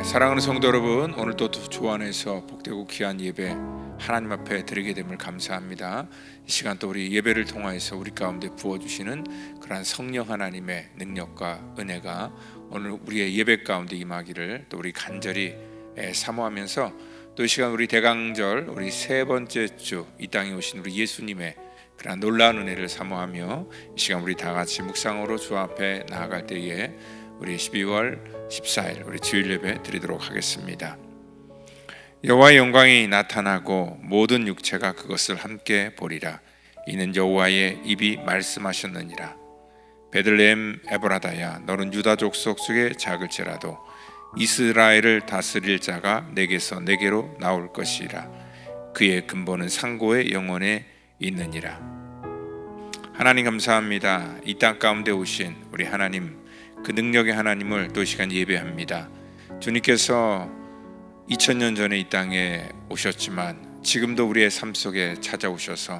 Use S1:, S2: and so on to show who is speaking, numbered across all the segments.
S1: 사랑하는 성도 여러분, 오늘도 주 안에서 복되고 귀한 예배 하나님 앞에 드리게 됨을 감사합니다. 이 시간 또 우리 예배를 통하여서 우리 가운데 부어주시는 그러한 성령 하나님의 능력과 은혜가 오늘 우리의 예배 가운데 임하기를 또 우리 간절히 사모하면서, 또 이 시간 우리 대강절 우리 세 번째 주 이 땅에 오신 우리 예수님의 그러한 놀라운 은혜를 사모하며 이 시간 우리 다 같이 묵상으로 주 앞에 나아갈 때에 우리 12월 14일 우리 주일 예배 드리도록 하겠습니다. 여호와의 영광이 나타나고 모든 육체가 그것을 함께 보리라. 이는 여호와의 입이 말씀하셨느니라. 베들레헴 에브라다야, 너는 유다 족속 중에 작을지라도 이스라엘을 다스릴 자가 내게서 내게로 나올 것이라. 그의 근본은 상고의 영원에 있느니라. 하나님 감사합니다. 이 땅 가운데 오신 우리 하나님, 그 능력의 하나님을 또 이 시간 예배합니다. 주님께서 2000년 전에 이 땅에 오셨지만 지금도 우리의 삶 속에 찾아오셔서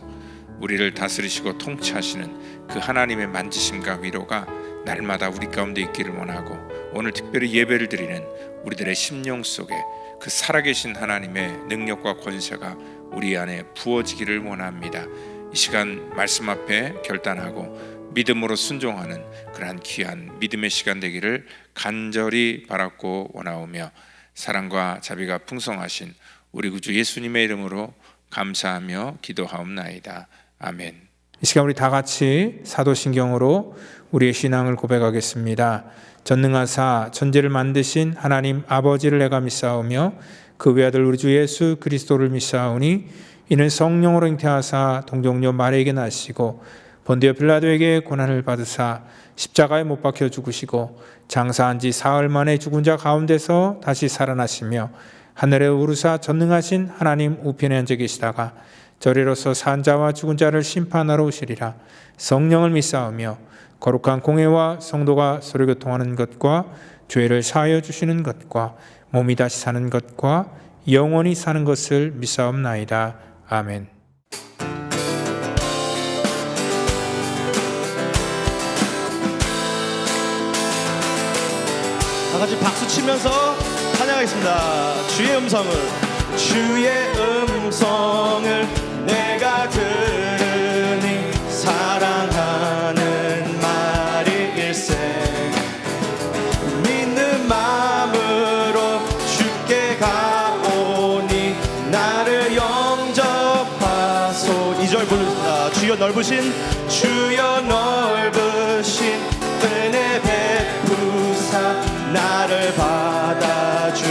S1: 우리를 다스리시고 통치하시는 그 하나님의 만지심과 위로가 날마다 우리 가운데 있기를 원하고, 오늘 특별히 예배를 드리는 우리들의 심령 속에 그 살아계신 하나님의 능력과 권세가 우리 안에 부어지기를 원합니다. 이 시간 말씀 앞에 결단하고 믿음으로 순종하는 그러한 귀한 믿음의 시간 되기를 간절히 바랐고 원하오며, 사랑과 자비가 풍성하신 우리 구주 예수님의 이름으로 감사하며 기도하옵나이다. 아멘.
S2: 이 시간 우리 다 같이 사도신경으로 우리의 신앙을 고백하겠습니다. 전능하사 천지를 만드신 하나님 아버지를 내가 믿사오며 그 외아들 우리 주 예수 그리스도를 믿사오니 이는 성령으로 잉태하사 동정녀 마리아에게 나시고 본디오 빌라도에게 고난을 받으사 십자가에 못 박혀 죽으시고 장사한 지 사흘 만에 죽은 자 가운데서 다시 살아나시며 하늘에 오르사 전능하신 하나님 우편에 앉아 계시다가 저리로서 산 자와 죽은 자를 심판하러 오시리라. 성령을 믿사오며 거룩한 공회와 성도가 서로 교통하는 것과 죄를 사하여 주시는 것과 몸이 다시 사는 것과 영원히 사는 것을 믿사옵나이다. 아멘.
S3: 다 같이 박수 치면서 찬양하겠습니다. 주의 음성을 내가 들으니 사랑하는 말이 일세. 믿는 마음으로 주께 가오니 나를 영접하소. 2절 부릅니다. 주여 넓으신 은혜 베푸사 나를 받아주시고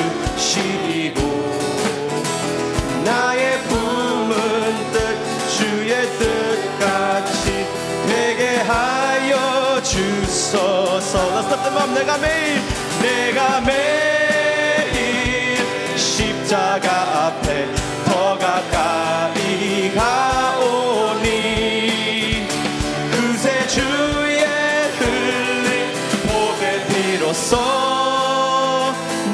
S3: 나의 품은 뜻 주의 뜻같이 되게 하여 주소서. Let's lift them up. 내가 매일 십자가 앞에 더 가까이 가오니 그새 주의 흘린 보배 피로써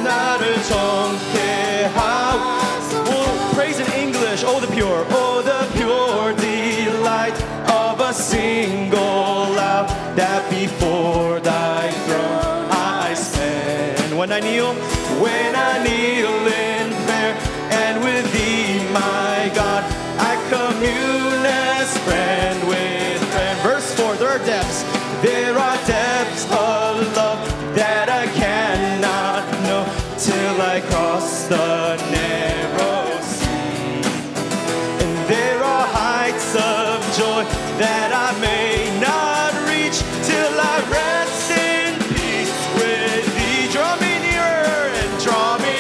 S3: 나를 정케 하오. Praise in English. Oh the pure delight of a single love that before thy throne I stand. When I kneel in prayer and with thee my God I commune as friend with friend. Verse 4, there are depths of love that I cannot know till I cross the narrow sea. And there are heights of joy that I may not reach till I rest in peace with thee. Draw me nearer and draw me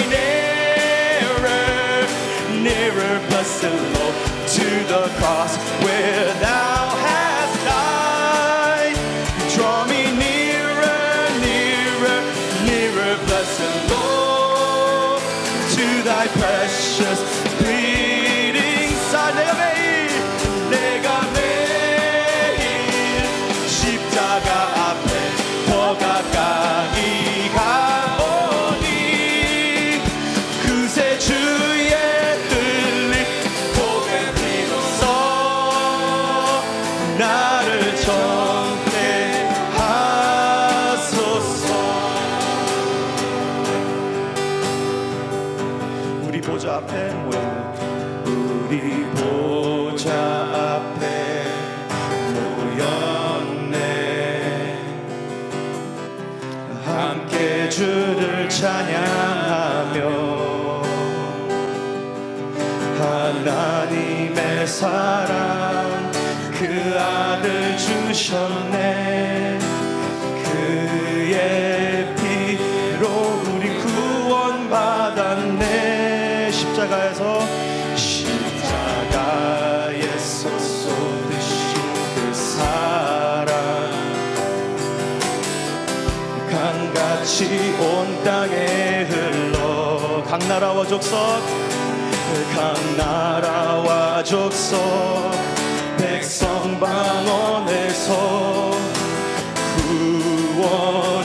S3: nearer, blessed Lord, to the cross Jesus, and Lord, to thy precious bleeding Son. 내가 매일 십자가 앞에 더 가까이 가오니 그새 주의 흘린 복의 피로써 나를 정케 하소서. 우리 보좌 앞에 모여 우리 보좌 앞에 모였네. 함께 주를 찬양하며 하나님의 사랑 그 아들 주셨네. 그의 피로 우리 구원받았네. 십자가에서 쏟으신 그 사랑 강같이 온 땅에 흘러 각 나라와 족속 백성 방언에서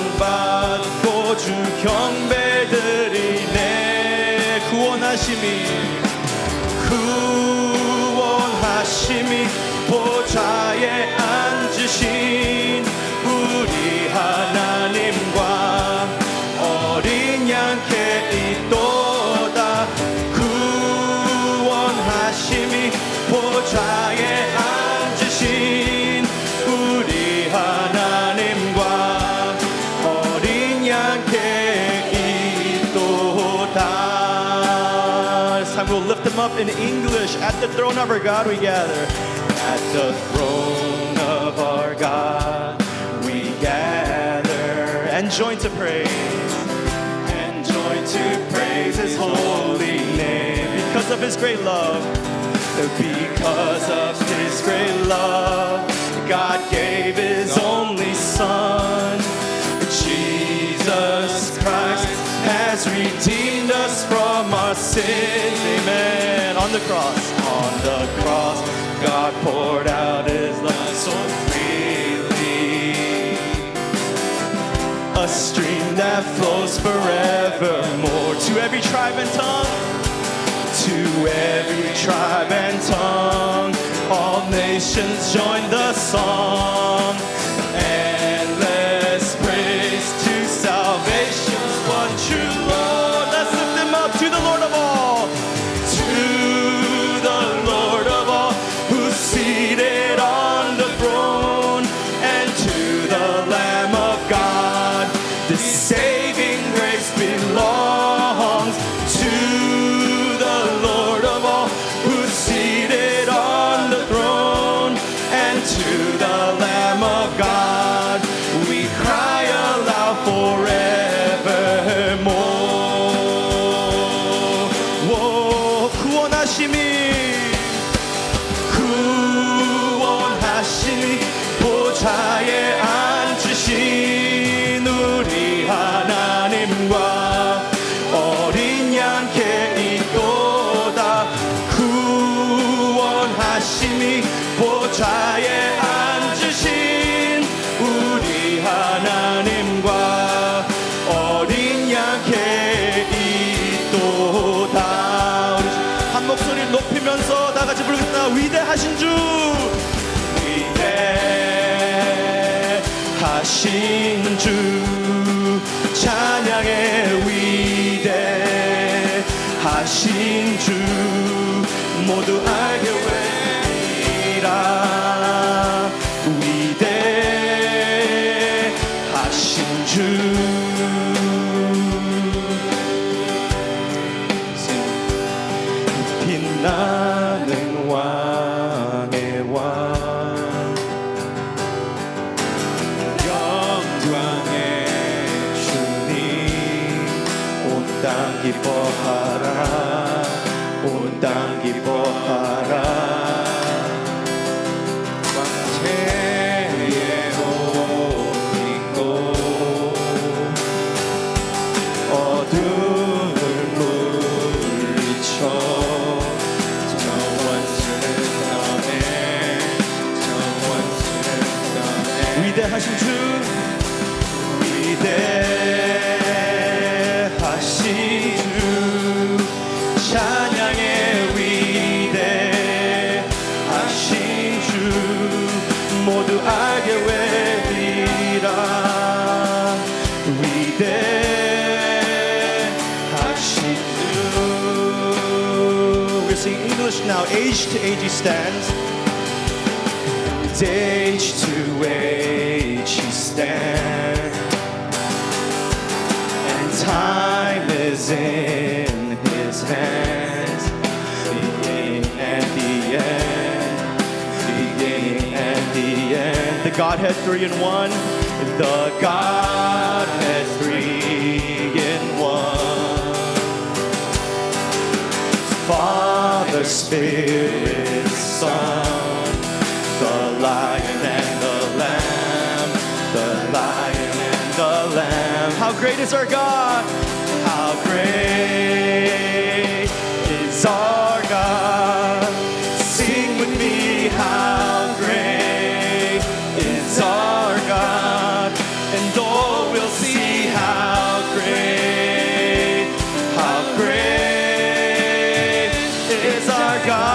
S3: 구원받고 주 경배드리네. 구원하심이 보좌에 앉으신 우리 하나님과 어린 양께 있도다. 구원하심이 보좌에 앉으신 우리 하나님과 어린 양께 있도다. Time we'll lift them up in English. At the throne of our God we gather. At the throne of our God we gather and join to praise His holy name because of His great love. Because of His great love, God gave His only Son. Jesus Christ has redeemed us from our sins. Amen. On the cross, God poured out His love so freely. A stream that flows forevermore. To every tribe and tongue, all nations join the song. Endless praise to salvation's one true Lord. Let's lift Him up to the Lord of all. To the Lord of all, who's seated on the throne, and to the Lamb of God, the saving grace belongs. To the Lord of all, who's seated on the throne, and to the Lamb of God, we cry aloud forevermore. Whoa, 구원하심이 보좌에 앉으신 우리 하나님과 어린 양께 있도다. 구원하심이 보좌에 앉으신 우리 하나님과 어린 양께 있도다. 우리 한 목소리 높이면서 다 같이 부르겠습니다. 위대하신 주, 위대하신 주, 찬양의 위대하신 주, 모두 알게 되리라. 위대하신 주, 빛나는 왕의 왕, 영광의 주님, 온 땅 기뻐하라, 온 땅 기뻐하라. 왕태에 옷 입고 now, age to age he stands. And age to age he stands. And time is in his hands. Beginning and the end. Beginning and the end. The Godhead 3 in 1. The Godhead 3 in 1. Father, Spirit, Son, the Lion and the Lamb, the Lion and the Lamb. How great is our God? How great is our God? Sing with me, how great is our God? And all will see how great is our God.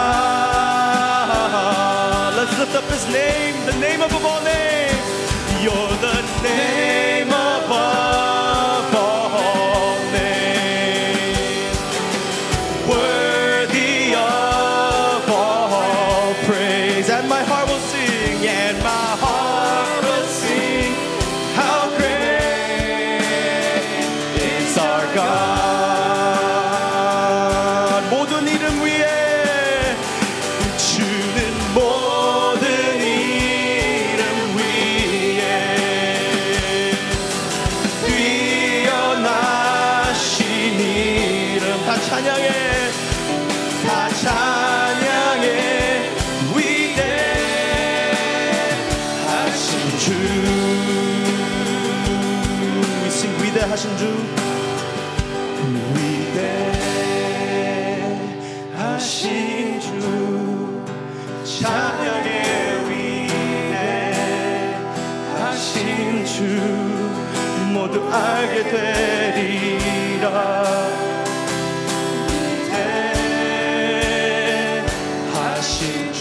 S3: Let's lift up his name, the name above all names. You're the name above all names, worthy of all praise. And my heart will sing, and my heart will sing, how great is our God. 모든 이름 위에 주는 모든 이름 위에 뛰어나신 이름 다 찬양해, 다 찬양해. 위대하신 주, we sing 위대하신 주. 위대하신 주, 찬양의 위대하신 주, 모두 알게 되리라. 위대하신 주.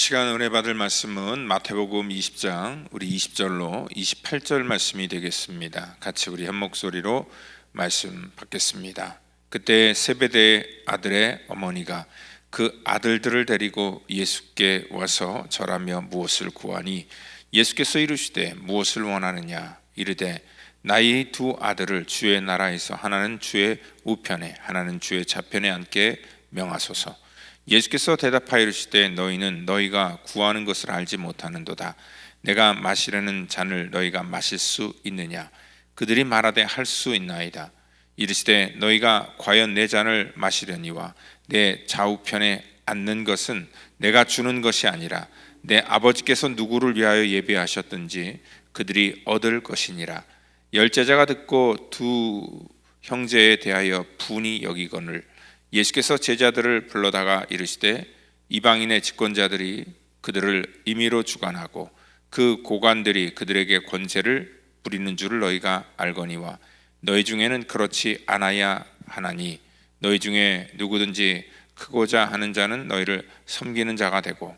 S1: 시간 은혜 받을 말씀은 마태복음 20장 우리 20절로 28절 말씀이 되겠습니다. 같이 우리 한 목소리로 말씀 받겠습니다. 그때 세베대 아들의 어머니가 그 아들들을 데리고 예수께 와서 절하며 무엇을 구하니 예수께서 이르시되 무엇을 원하느냐 이르되 나의 두 아들을 주의 나라에서 하나는 주의 우편에 하나는 주의 좌편에 앉게 명하소서. 예수께서 대답하여 이르시되 너희는 너희가 구하는 것을 알지 못하는도다. 내가 마시려는 잔을 너희가 마실 수 있느냐? 그들이 말하되 할 수 있나이다. 이르시되 너희가 과연 내 잔을 마시려니와 내 좌우편에 앉는 것은 내가 주는 것이 아니라 내 아버지께서 누구를 위하여 예비하셨든지 그들이 얻을 것이니라. 열제자가 듣고 두 형제에 대하여 분이 여기거늘 예수께서 제자들을 불러다가 이르시되 이방인의 집권자들이 그들을 임의로 주관하고 그 고관들이 그들에게 권세를 부리는 줄을 너희가 알거니와 너희 중에는 그렇지 않아야 하나니 너희 중에 누구든지 크고자 하는 자는 너희를 섬기는 자가 되고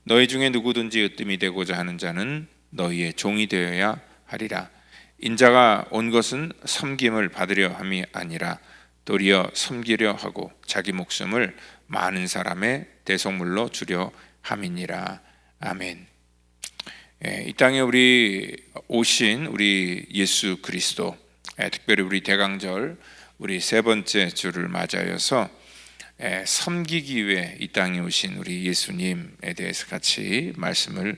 S1: 너희 중에 누구든지 으뜸이 되고자 하는 자는 너희의 종이 되어야 하리라. 인자가 온 것은 섬김을 받으려 함이 아니라 도리어 섬기려 하고 자기 목숨을 많은 사람의 대속물로 주려 함이니라. 아멘. 이 땅에 우리 오신 우리 예수 그리스도, 특별히 우리 대강절 우리 세 번째 주를 맞아여서 섬기기 위해 이 땅에 오신 우리 예수님에 대해서 같이 말씀을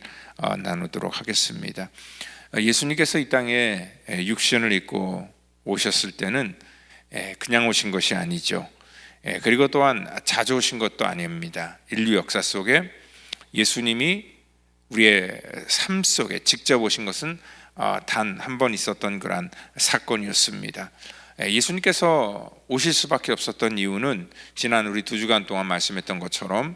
S1: 나누도록 하겠습니다. 예수님께서 이 땅에 육신을 입고 오셨을 때는 그냥 오신 것이 아니죠. 그리고 또한 자주 오신 것도 아닙니다. 인류 역사 속에 예수님이 우리의 삶 속에 직접 오신 것은 단 한 번 있었던 그런 사건이었습니다. 예수님께서 오실 수밖에 없었던 이유는 지난 우리 2주간 동안 말씀했던 것처럼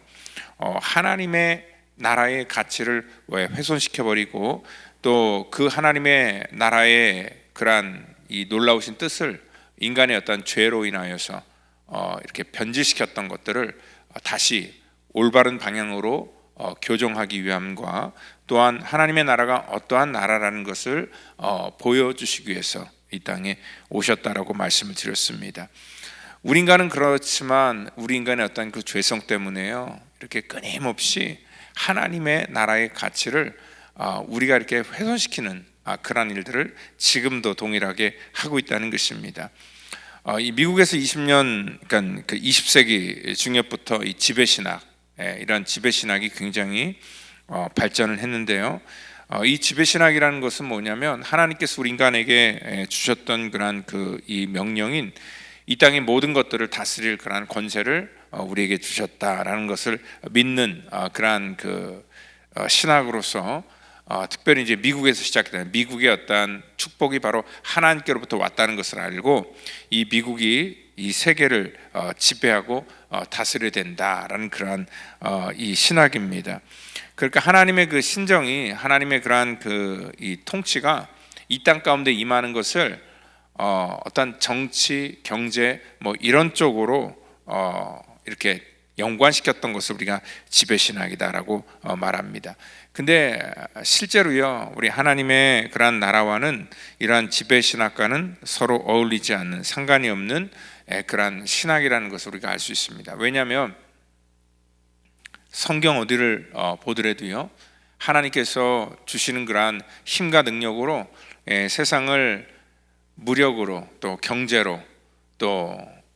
S1: 하나님의 나라의 가치를 훼손시켜버리고 또 그 하나님의 나라의 그러한 이 놀라우신 뜻을 인간의 어떤 죄로 인하여서 이렇게 변질시켰던 것들을 다시 올바른 방향으로 교정하기 위함과 또한 하나님의 나라가 어떠한 나라라는 것을 보여주시기 위해서 이 땅에 오셨다라고 말씀을 드렸습니다. 우리 인간은 그렇지만 우리 인간의 어떤 그 죄성 때문에요 이렇게 끊임없이 하나님의 나라의 가치를 우리가 이렇게 훼손시키는 그런 일들을 지금도 동일하게 하고 있다는 것입니다. 이 미국에서 20년, 그러니까 그 20세기 중엽부터 이 지배신학, 이런 지배신학이 굉장히 발전을 했는데요. 이 지배신학이라는 것은 뭐냐면 하나님께서 우리 인간에게 주셨던 그러한 이 명령인 이 땅의 모든 것들을 다스릴 그러한 권세를 우리에게 주셨다라는 것을 믿는 그러한 신학으로서 특별히 이제 미국에서 시작된 미국의 어떤 축복이 바로 하나님께로부터 왔다는 것을 알고 이 미국이 이 세계를 지배하고 다스려야 된다라는 그러한 이 신학입니다. 그러니까 하나님의 그 신정이 하나님의 그러한 이 통치가 이 땅 가운데 임하는 것을 어떤 정치, 경제 뭐 이런 쪽으로 이렇게 연관시켰던 것을 우리가 지배신학이다라고 말합니다. 근데 실제로요 우리 하나님의 그러한 나라와는 이러한 지배신학과는 서로 어울리지 않는 상관이 없는 그러한 신학이라는 것을 우리가 알 수 있습니다. 왜냐하면 성경 어디를 보더라도요 하나님께서 주시는 그러한 힘과 능력으로 세상을 무력으로 또 경제로 또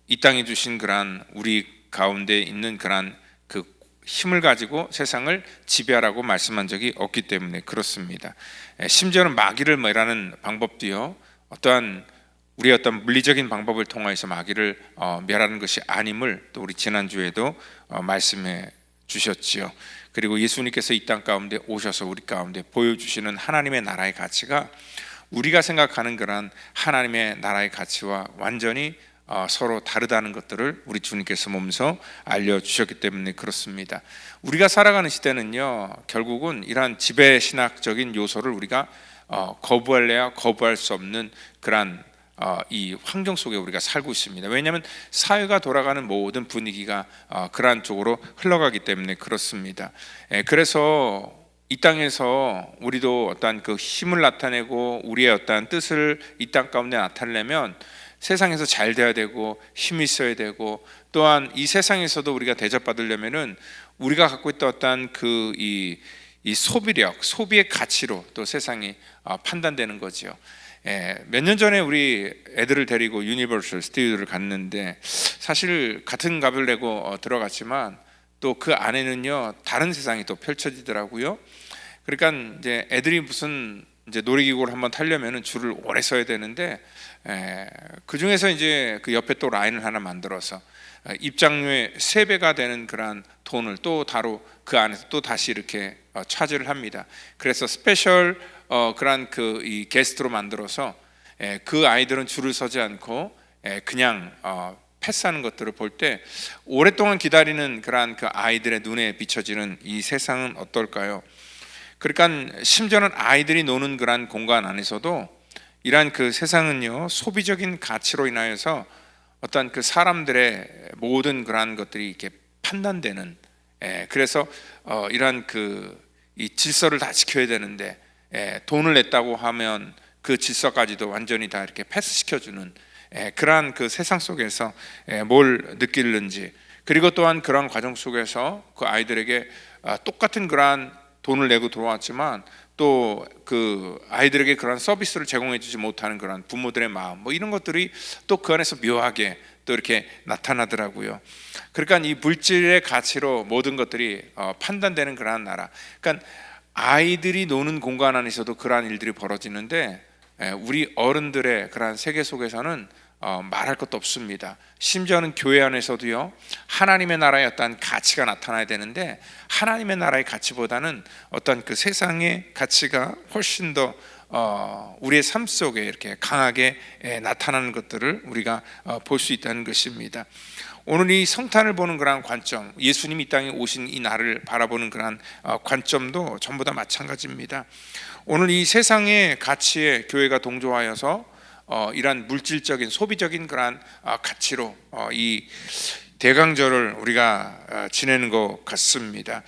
S1: 이 땅에 주신 그러한 우리 가운데 있는 그러한 그 힘을 가지고 세상을 지배하라고 말씀한 적이 없기 때문에 그렇습니다. 심지어는 마귀를 멸하는 방법도요 어떠한 우리의 어떤 물리적인 방법을 통해서 마귀를 멸하는 것이 아님을 또 우리 지난주에도 말씀해 주셨지요. 그리고 예수님께서 이 땅 가운데 오셔서 우리 가운데 보여주시는 하나님의 나라의 가치가 우리가 생각하는 그런 하나님의 나라의 가치와 완전히 서로 다르다는 것들을 우리 주님께서 몸소 알려주셨기 때문에 그렇습니다. 우리가 살아가는 시대는요 결국은 이러한 지배신학적인 요소를 우리가 거부할래야 거부할 수 없는 그러한 이 환경 속에 우리가 살고 있습니다. 왜냐하면 사회가 돌아가는 모든 분위기가 그러한 쪽으로 흘러가기 때문에 그렇습니다. 그래서 이 땅에서 우리도 어떠한 그 힘을 나타내고 우리의 어떠한 뜻을 이 땅 가운데 나타내려면 세상에서 잘 돼야 되고 힘이 있어야 되고, 또한 이 세상에서도 우리가 대접받으려면은 우리가 갖고 있던 어떠한 그 이 소비력, 소비의 가치로 또 세상이 판단되는 거죠. 몇 년 전에 우리 애들을 데리고 유니버설 스튜디오를 갔는데, 사실 같은 값을 내고 들어갔지만 또 그 안에는요 다른 세상이 또 펼쳐지더라고요. 그러니까 이제 애들이 무슨 이제 놀이기구를 한번 타려면은 줄을 오래 서야 되는데, 그 중에서 이제 그 옆에 또 라인을 하나 만들어서 입장료의 3배가 되는 그러한 돈을 또 다루 그 안에서 또 다시 이렇게 차지를 합니다. 그래서 스페셜 그러한 그 이 게스트로 만들어서 그 아이들은 줄을 서지 않고 그냥 패스하는 것들을 볼 때 오랫동안 기다리는 그러한 그 아이들의 눈에 비춰지는 이 세상은 어떨까요? 그러니까 심지어는 아이들이 노는 그러한 공간 안에서도 이러한 그 세상은요 소비적인 가치로 인하여서 어떤 그 사람들의 모든 그러한 것들이 이렇게 판단되는, 그래서 이러한 그 이 질서를 다 지켜야 되는데 돈을 냈다고 하면 그 질서까지도 완전히 다 이렇게 패스시켜주는 그러한 그 세상 속에서 뭘 느끼는지, 그리고 또한 그러한 과정 속에서 그 아이들에게 똑같은 그러한 돈을 내고 들어왔지만 또 그 아이들에게 그런 서비스를 제공해주지 못하는 그런 부모들의 마음, 뭐 이런 것들이 또 그 안에서 묘하게 또 이렇게 나타나더라고요. 그러니까 이 물질의 가치로 모든 것들이 판단되는 그러한 나라. 그러니까 아이들이 노는 공간 안에서도 그러한 일들이 벌어지는데, 우리 어른들의 그러한 세계 속에서는 말할 것도 없습니다. 심지어는 교회 안에서도요 하나님의 나라의 어떤 가치가 나타나야 되는데, 하나님의 나라의 가치보다는 어떤 그 세상의 가치가 훨씬 더 우리의 삶 속에 이렇게 강하게 나타나는 것들을 우리가 볼 수 있다는 것입니다. 오늘 이 성탄을 보는 그러한 관점, 예수님이 이 땅에 오신 이 날을 바라보는 그러한 관점도 전부 다 마찬가지입니다. 오늘 이 세상의 가치에 교회가 동조하여서 이러한 물질적인 소비적인 그러한 가치로 이 대강절을 우리가 지내는 것 같습니다.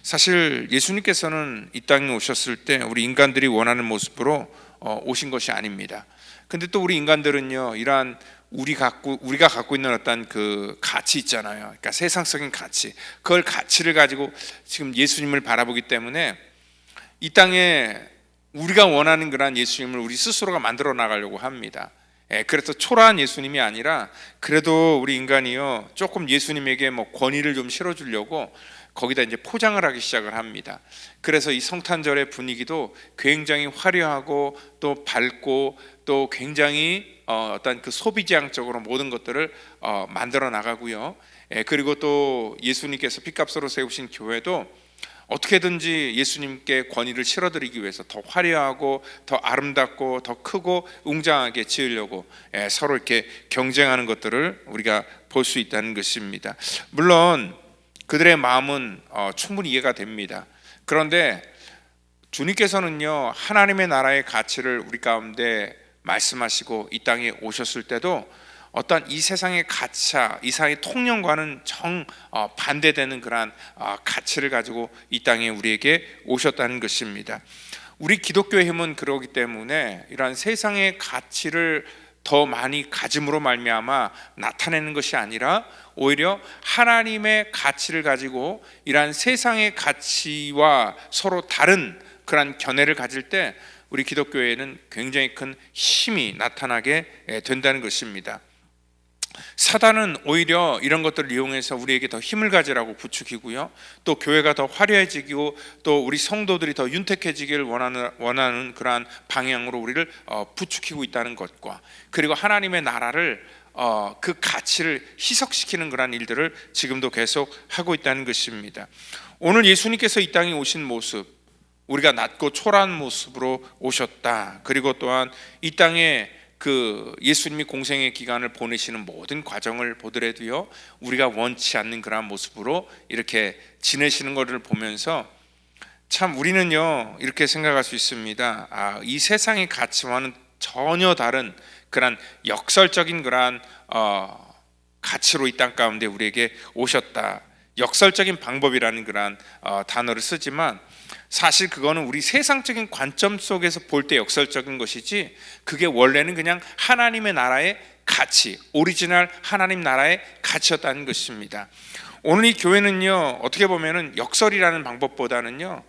S1: 사실 예수님께서는 이 땅에 오셨을 때 우리 인간들이 원하는 모습으로 오신 것이 아닙니다. 근데 또 우리 인간들은요 이러한 우리가 갖고 있는 어떤 그 가치 있잖아요. 그러니까 세상적인 가치, 그걸 가치를 가지고 지금 예수님을 바라보기 때문에 이 땅에 우리가 원하는 그런 예수님을 우리 스스로가 만들어 나가려고 합니다. 그래서 초라한 예수님이 아니라 그래도 우리 인간이요 조금 예수님에게 뭐 권위를 좀 실어주려고 거기다 이제 포장을 하기 시작을 합니다. 그래서 이 성탄절의 분위기도 굉장히 화려하고 또 밝고 또 굉장히 어떤 그 소비지향적으로 모든 것들을 만들어 나가고요. 그리고 또 예수님께서 핏값으로 세우신 교회도 어떻게든지 예수님께 권위를 실어드리기 위해서 더 화려하고 더 아름답고 더 크고 웅장하게 지으려고 서로 이렇게 경쟁하는 것들을 우리가 볼 수 있다는 것입니다. 물론 그들의 마음은 충분히 이해가 됩니다. 그런데 주님께서는요 하나님의 나라의 가치를 우리 가운데 말씀하시고 이 땅에 오셨을 때도 어떤 이 세상의 가차, 이 세상의 통념과는 반대되는 그러한 가치를 가지고 이 땅에 우리에게 오셨다는 것입니다. 우리 기독교의 힘은 그러기 때문에 이러한 세상의 가치를 더 많이 가짐으로 말미암아 나타내는 것이 아니라 오히려 하나님의 가치를 가지고 이러한 세상의 가치와 서로 다른 그러한 견해를 가질 때 우리 기독교에는 굉장히 큰 힘이 나타나게 된다는 것입니다. 사단은 오히려 이런 것들을 이용해서 우리에게 더 힘을 가지라고 부추기고요, 또 교회가 더 화려해지고 또 우리 성도들이 더 윤택해지기를 원하는 그러한 방향으로 우리를 부추기고 있다는 것과, 그리고 하나님의 나라를 그 가치를 희석시키는 그러한 일들을 지금도 계속 하고 있다는 것입니다. 오늘 예수님께서 이 땅에 오신 모습, 우리가 낮고 초라한 모습으로 오셨다. 그리고 또한 이 땅에 그 예수님이 공생의 기간을 보내시는 모든 과정을 보더라도요 우리가 원치 않는 그런 모습으로 이렇게 지내시는 것을 보면서 참 우리는요 이렇게 생각할 수 있습니다. 이 세상의 가치와는 전혀 다른 그런 역설적인 그러한 가치로 이 땅 가운데 우리에게 오셨다. 역설적인 방법이라는 그러한 단어를 쓰지만 사실 그거는 우리 세상적인 관점 속에서 볼 때 역설적인 것이지, 그게 원래는 그냥 하나님의 나라의 가치, 오리지널 하나님 나라의 가치였다는 것입니다. 오늘 이 교회는요, 어떻게 보면은 역설이라는 방법보다는요,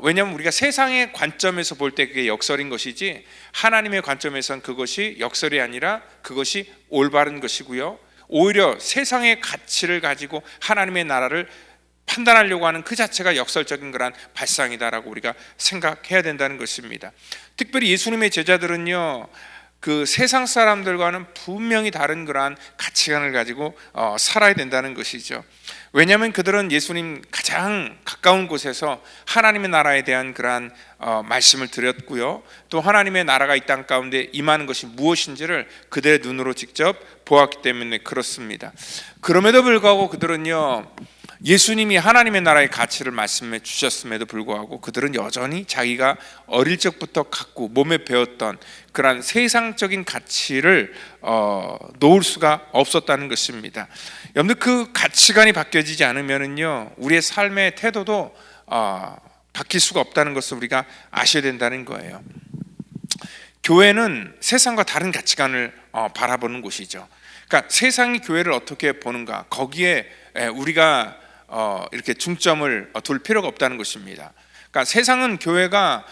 S1: 왜냐하면 우리가 세상의 관점에서 볼 때 그게 역설인 것이지, 하나님의 관점에서는 그것이 역설이 아니라 그것이 올바른 것이고요, 오히려 세상의 가치를 가지고 하나님의 나라를 판단하려고 하는 그 자체가 역설적인 그런 발상이다라고 우리가 생각해야 된다는 것입니다. 특별히 예수님의 제자들은요, 그 세상 사람들과는 분명히 다른 그러한 가치관을 가지고 살아야 된다는 것이죠. 왜냐하면 그들은 예수님 가장 가까운 곳에서 하나님의 나라에 대한 그러한 말씀을 드렸고요, 또 하나님의 나라가 이 땅 가운데 임하는 것이 무엇인지를 그들의 눈으로 직접 보았기 때문에 그렇습니다. 그럼에도 불구하고 그들은요, 예수님이 하나님의 나라의 가치를 말씀해 주셨음에도 불구하고 그들은 여전히 자기가 어릴 적부터 갖고 몸에 배웠던 그런 세상적인 가치를 놓을 수가 없었다는 것입니다. 여러분들, 그 가치관이 바뀌어지지 않으면요, 우리의 삶의 태도도 바뀔 수가 없다는 것을 우리가 아셔야 된다는 거예요. 교회는 세상과 다른 가치관을 바라보는 곳이죠. 그러니까 세상이 교회를 어떻게 보는가, 거기에 우리가 이렇게 중점을 둘 필요가 없다는 것입니다. 그러니까 세상은 교회가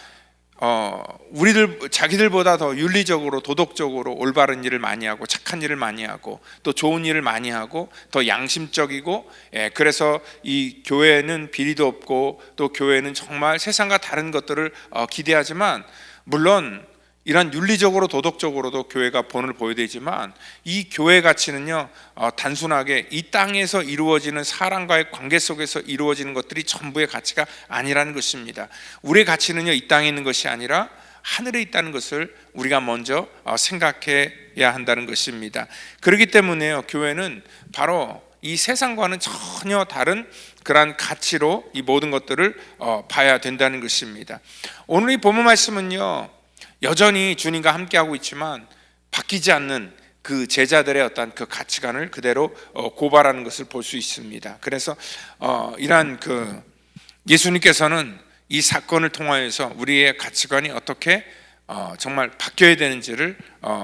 S1: 자기들보다 더 윤리적으로, 도덕적으로 올바른 일을 많이 하고 착한 일을 많이 하고 또 좋은 일을 많이 하고 더 양심적이고, 그래서 이 교회는 비리도 없고 또 교회는 정말 세상과 다른 것들을 기대하지만, 물론 이런 윤리적으로 도덕적으로도 교회가 본을 보여야 되지만, 이 교회 가치는요, 단순하게 이 땅에서 이루어지는 사람과의 관계 속에서 이루어지는 것들이 전부의 가치가 아니라는 것입니다. 우리의 가치는요, 이 땅에 있는 것이 아니라 하늘에 있다는 것을 우리가 먼저 생각해야 한다는 것입니다. 그렇기 때문에요, 교회는 바로 이 세상과는 전혀 다른 그러한 가치로 이 모든 것들을 봐야 된다는 것입니다. 오늘 이 본문 말씀은요, 여전히 주님과 함께하고 있지만 바뀌지 않는 그 제자들의 어떤 그 가치관을 그대로 고발하는 것을 볼 수 있습니다. 그래서 이러한 그 예수님께서는 이 사건을 통하여서 우리의 가치관이 어떻게 정말 바뀌어야 되는지를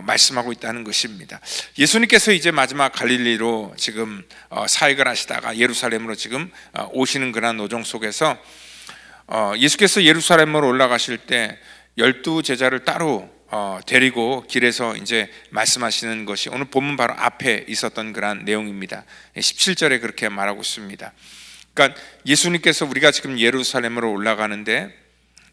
S1: 말씀하고 있다는 것입니다. 예수님께서 이제 마지막 갈릴리로 지금 사역을 하시다가 예루살렘으로 지금 오시는 그런 노정 속에서 예수께서 예루살렘으로 올라가실 때 12 제자를 따로 데리고 길에서 이제 말씀하시는 것이 오늘 본문 바로 앞에 있었던 그런 내용입니다. 17절에 그렇게 말하고 있습니다. 그러니까 예수님께서 우리가 지금 예루살렘으로 올라가는데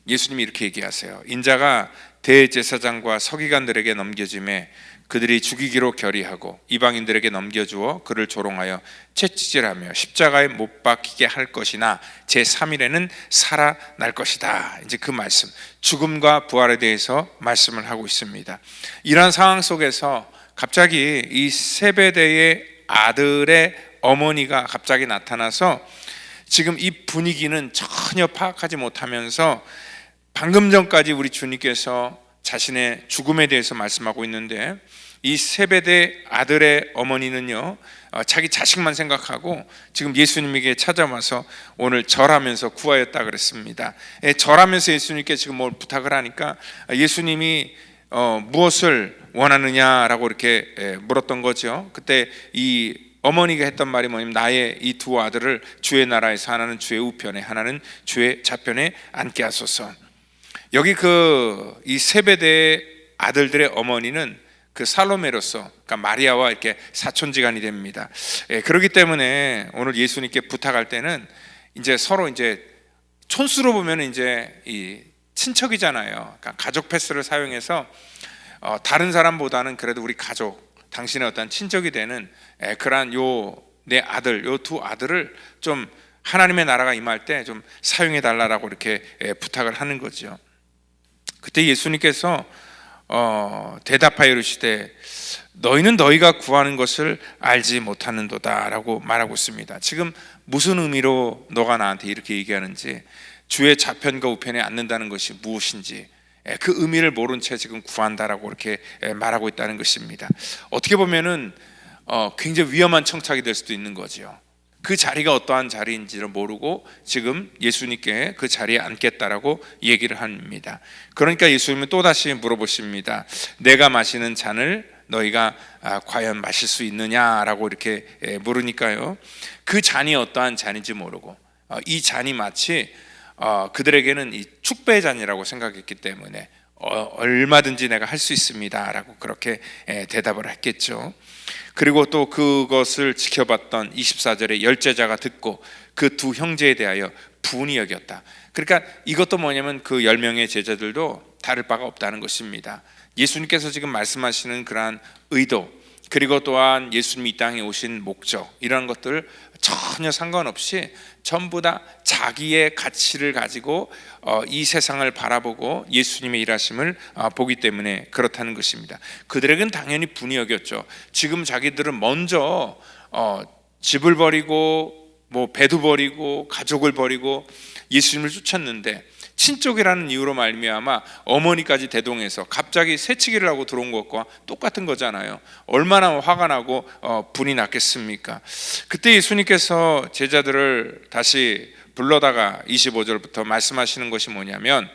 S1: 예수님이 이렇게 얘기하세요. 인자가 대제사장과 서기관들에게 넘겨짐에 그들이 죽이기로 결의하고 이방인들에게 넘겨주어 그를 조롱하여 채찍질하며 십자가에 못 박히게 할 것이나 제3일에는 살아날 것이다. 이제 그 말씀, 죽음과 부활에 대해서 말씀을 하고 있습니다. 이러한 상황 속에서 갑자기 이 세베대의 아들의 어머니가 갑자기 나타나서 지금 이 분위기는 전혀 파악하지 못하면서 방금 전까지 우리 주님께서 자신의 죽음에 대해서 말씀하고 있는데, 이 세베대 아들의 어머니는요, 자기 자식만 생각하고 지금 예수님에게 찾아와서 오늘 절하면서 구하였다 그랬습니다. 절하면서 예수님께 지금 뭘 부탁을 하니까 예수님이 무엇을 원하느냐라고 이렇게 물었던 거죠. 그때 이 어머니가 했던 말이 뭐냐면, 나의 이 두 아들을 주의 나라에서 하나는 주의 우편에 하나는 주의 좌편에 앉게 하소서. 여기 이 세베대의 아들들의 어머니는 그 살로메로서, 그러니까 마리아와 이렇게 사촌지간이 됩니다. 그렇기 때문에 오늘 예수님께 부탁할 때는 이제 서로 이제 촌수로 보면 이제 이 친척이잖아요. 그러니까 가족 패스를 사용해서 다른 사람보다는 그래도 우리 가족, 당신의 어떤 친척이 되는 그러한 내 아들, 요 두 아들을 좀 하나님의 나라가 임할 때 좀 사용해 달라고 이렇게 부탁을 하는 거죠. 그때 예수님께서 대답하여 이르시되 너희는 너희가 구하는 것을 알지 못하는도다 라고 말하고 있습니다. 지금 무슨 의미로 너가 나한테 이렇게 얘기하는지, 주의 좌편과 우편에 앉는다는 것이 무엇인지, 그 의미를 모른 채 지금 구한다라고 이렇게 말하고 있다는 것입니다. 어떻게 보면은 굉장히 위험한 청탁이 될 수도 있는 거죠. 그 자리가 어떠한 자리인지를 모르고 지금 예수님께 그 자리에 앉겠다라고 얘기를 합니다. 그러니까 예수님은 또다시 물어보십니다. 내가 마시는 잔을 너희가 과연 마실 수 있느냐라고 이렇게 물으니까요, 그 잔이 어떠한 잔인지 모르고 이 잔이 마치 그들에게는 이 축배의 잔이라고 생각했기 때문에 얼마든지 내가 할 수 있습니다라고 그렇게 대답을 했겠죠. 그리고 또 그것을 지켜봤던 24절에 열제자가 듣고 그 두 형제에 대하여 분이 여겼다. 그러니까 이것도 뭐냐면 그 10명의 제자들도 다를 바가 없다는 것입니다. 예수님께서 지금 말씀하시는 그러한 의도, 그리고 또한 예수님이 이 땅에 오신 목적, 이런 것들 전혀 상관없이 전부 다 자기의 가치를 가지고 이 세상을 바라보고 예수님의 일하심을 보기 때문에 그렇다는 것입니다. 그들에겐 당연히 분이 여겼죠. 지금 자기들은 먼저 집을 버리고 배도 버리고 가족을 버리고 예수님을 쫓았는데, 친족이라는 이유로 말미암아 어머니까지 대동해서 갑자기 새치기를 하고 들어온 것과 똑같은 거잖아요. 얼마나 화가 나고 분이 났겠습니까? 그때 예수님께서 제자들을 다시 불러다가 25절부터 말씀하시는 것이 뭐냐면,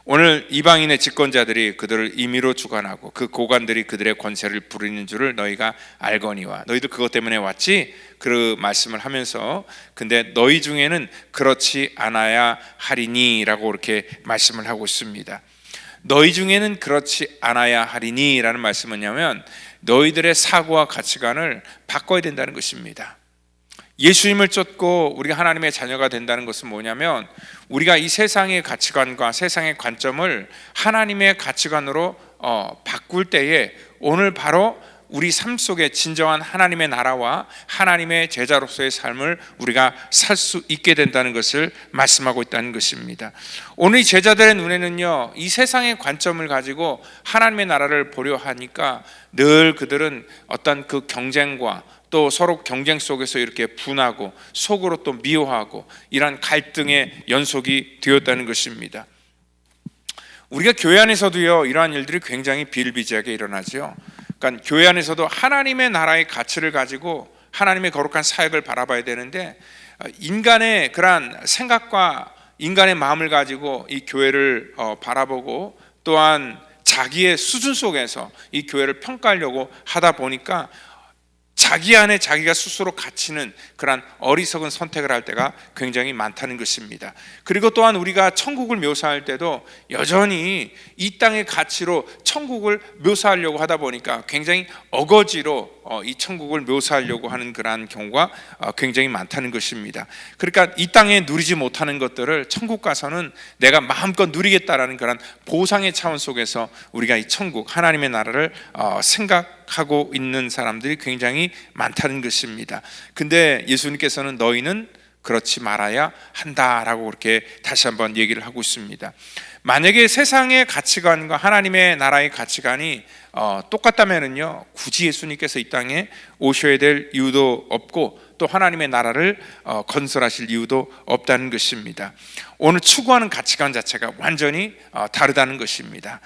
S1: 오늘 이방인의 집권자들이 그들을 임의로 주관하고 그 고관들이 그들의 권세를 부리는 줄을 너희가 알거니와 너희도 그것 때문에 왔지? 그 말씀을 하면서, 근데 너희 중에는 그렇지 않아야 하리니 라고 이렇게 말씀을 하고 있습니다. 너희 중에는 그렇지 않아야 하리니 라는 말씀은 뭐냐면, 너희들의 사고와 가치관을 바꿔야 된다는 것입니다. 예수님을 쫓고 우리가 하나님의 자녀가 된다는 것은 뭐냐면, 우리가 이 세상의 가치관과 세상의 관점을 하나님의 가치관으로 바꿀 때에 오늘 바로 우리 삶 속에 진정한 하나님의 나라와 하나님의 제자로서의 삶을 우리가 살 수 있게 된다는 것을 말씀하고 있다는 것입니다. 오늘 이 제자들의 눈에는요, 이 세상의 관점을 가지고 하나님의 나라를 보려 하니까 늘 그들은 어떤 그 경쟁과 또 서로 경쟁 속에서 이렇게 분하고 속으로 또 미워하고 이런 갈등의 연속이 되었다는 것입니다. 우리가 교회 안에서도요, 이러한 일들이 굉장히 비일비재하게 일어나죠. 그러니까 교회 안에서도 하나님의 나라의 가치를 가지고 하나님의 거룩한 사역을 바라봐야 되는데, 인간의 그러한 생각과 인간의 마음을 가지고 이 교회를 바라보고 또한 자기의 수준 속에서 이 교회를 평가하려고 하다 보니까 자기 안에 자기가 스스로 갇히는 그런 어리석은 선택을 할 때가 굉장히 많다는 것입니다. 그리고 또한 우리가 천국을 묘사할 때도 여전히 이 땅의 가치로 천국을 묘사하려고 하다 보니까 굉장히 어거지로 이 천국을 묘사하려고 하는 그러한 경우가 굉장히 많다는 것입니다. 그러니까 이 땅에 누리지 못하는 것들을 천국 가서는 내가 마음껏 누리겠다라는 그런 보상의 차원 속에서 우리가 이 천국 하나님의 나라를 생각하고 있는 사람들이 굉장히 많다는 것입니다. 근데 예수님께서는 너희는 그렇지 말아야 한다라고 그렇게 다시 한번 얘기를 하고 있습니다. 만약에 세상의 가치관과 하나님의 나라의 가치관이 똑같다면은요, 굳이 예수님께서 이 땅에 오셔야 될 이유도 없고 또 하나님의 나라를 건설하실 이유도 없다는 것입니다. 오늘 추구하는 가치관 자체가 완전히 다르다는 것입니다.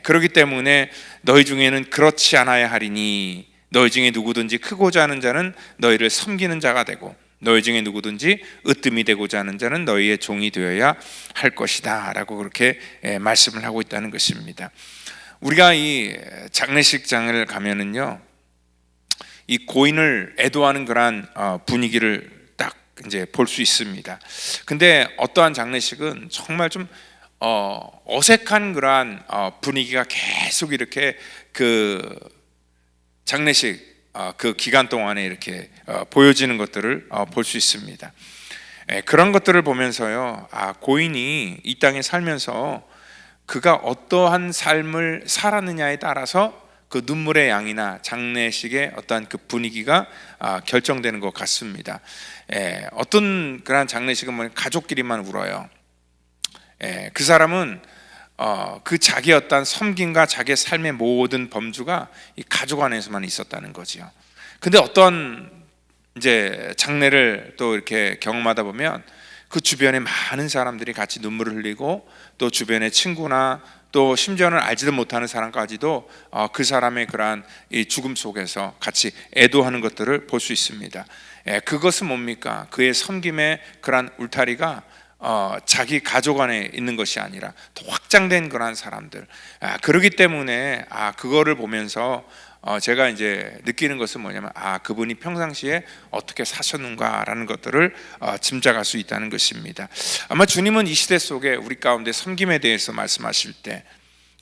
S1: 그렇기 때문에 너희 중에는 그렇지 않아야 하리니, 너희 중에 누구든지 크고자 하는 자는 너희를 섬기는 자가 되고 너희 중에 누구든지 으뜸이 되고자 하는 자는 너희의 종이 되어야 할 것이다 라고 그렇게 말씀을 하고 있다는 것입니다. 우리가 이 장례식장을 가면은요, 이 고인을 애도하는 그러한 분위기를 딱 이제 볼 수 있습니다. 근데 어떠한 장례식은 정말 좀 어색한 그러한 분위기가 계속 이렇게 그 장례식 그 기간 동안에 이렇게 보여지는 것들을 볼 수 있습니다. 그런 것들을 보면서요, 고인이 이 땅에 살면서 그가 어떠한 삶을 살았느냐에 따라서 그 눈물의 양이나 장례식의 어떠한 그 분위기가 결정되는 것 같습니다. 어떤 그런 장례식은 뭐 가족끼리만 울어요. 그 사람은 그 자기의 어떤 섬김과 자기의 삶의 모든 범주가 이 가족 안에서만 있었다는 거지요. 근데 어떤 이제 장례를 또 이렇게 경험하다 보면 그 주변에 많은 사람들이 같이 눈물을 흘리고 또 주변의 친구나 또 심지어는 알지도 못하는 사람까지도 그 사람의 그러한 이 죽음 속에서 같이 애도하는 것들을 볼 수 있습니다. 그것은 뭡니까? 그의 섬김의 그러한 울타리가 자기 가족 안에 있는 것이 아니라 더 확장된 그러한 사람들. 그러기 때문에 그거를 보면서 제가 이제 느끼는 것은 뭐냐면 그분이 평상시에 어떻게 사셨는가라는 것들을 짐작할 수 있다는 것입니다. 아마 주님은 이 시대 속에 우리 가운데 섬김에 대해서 말씀하실 때,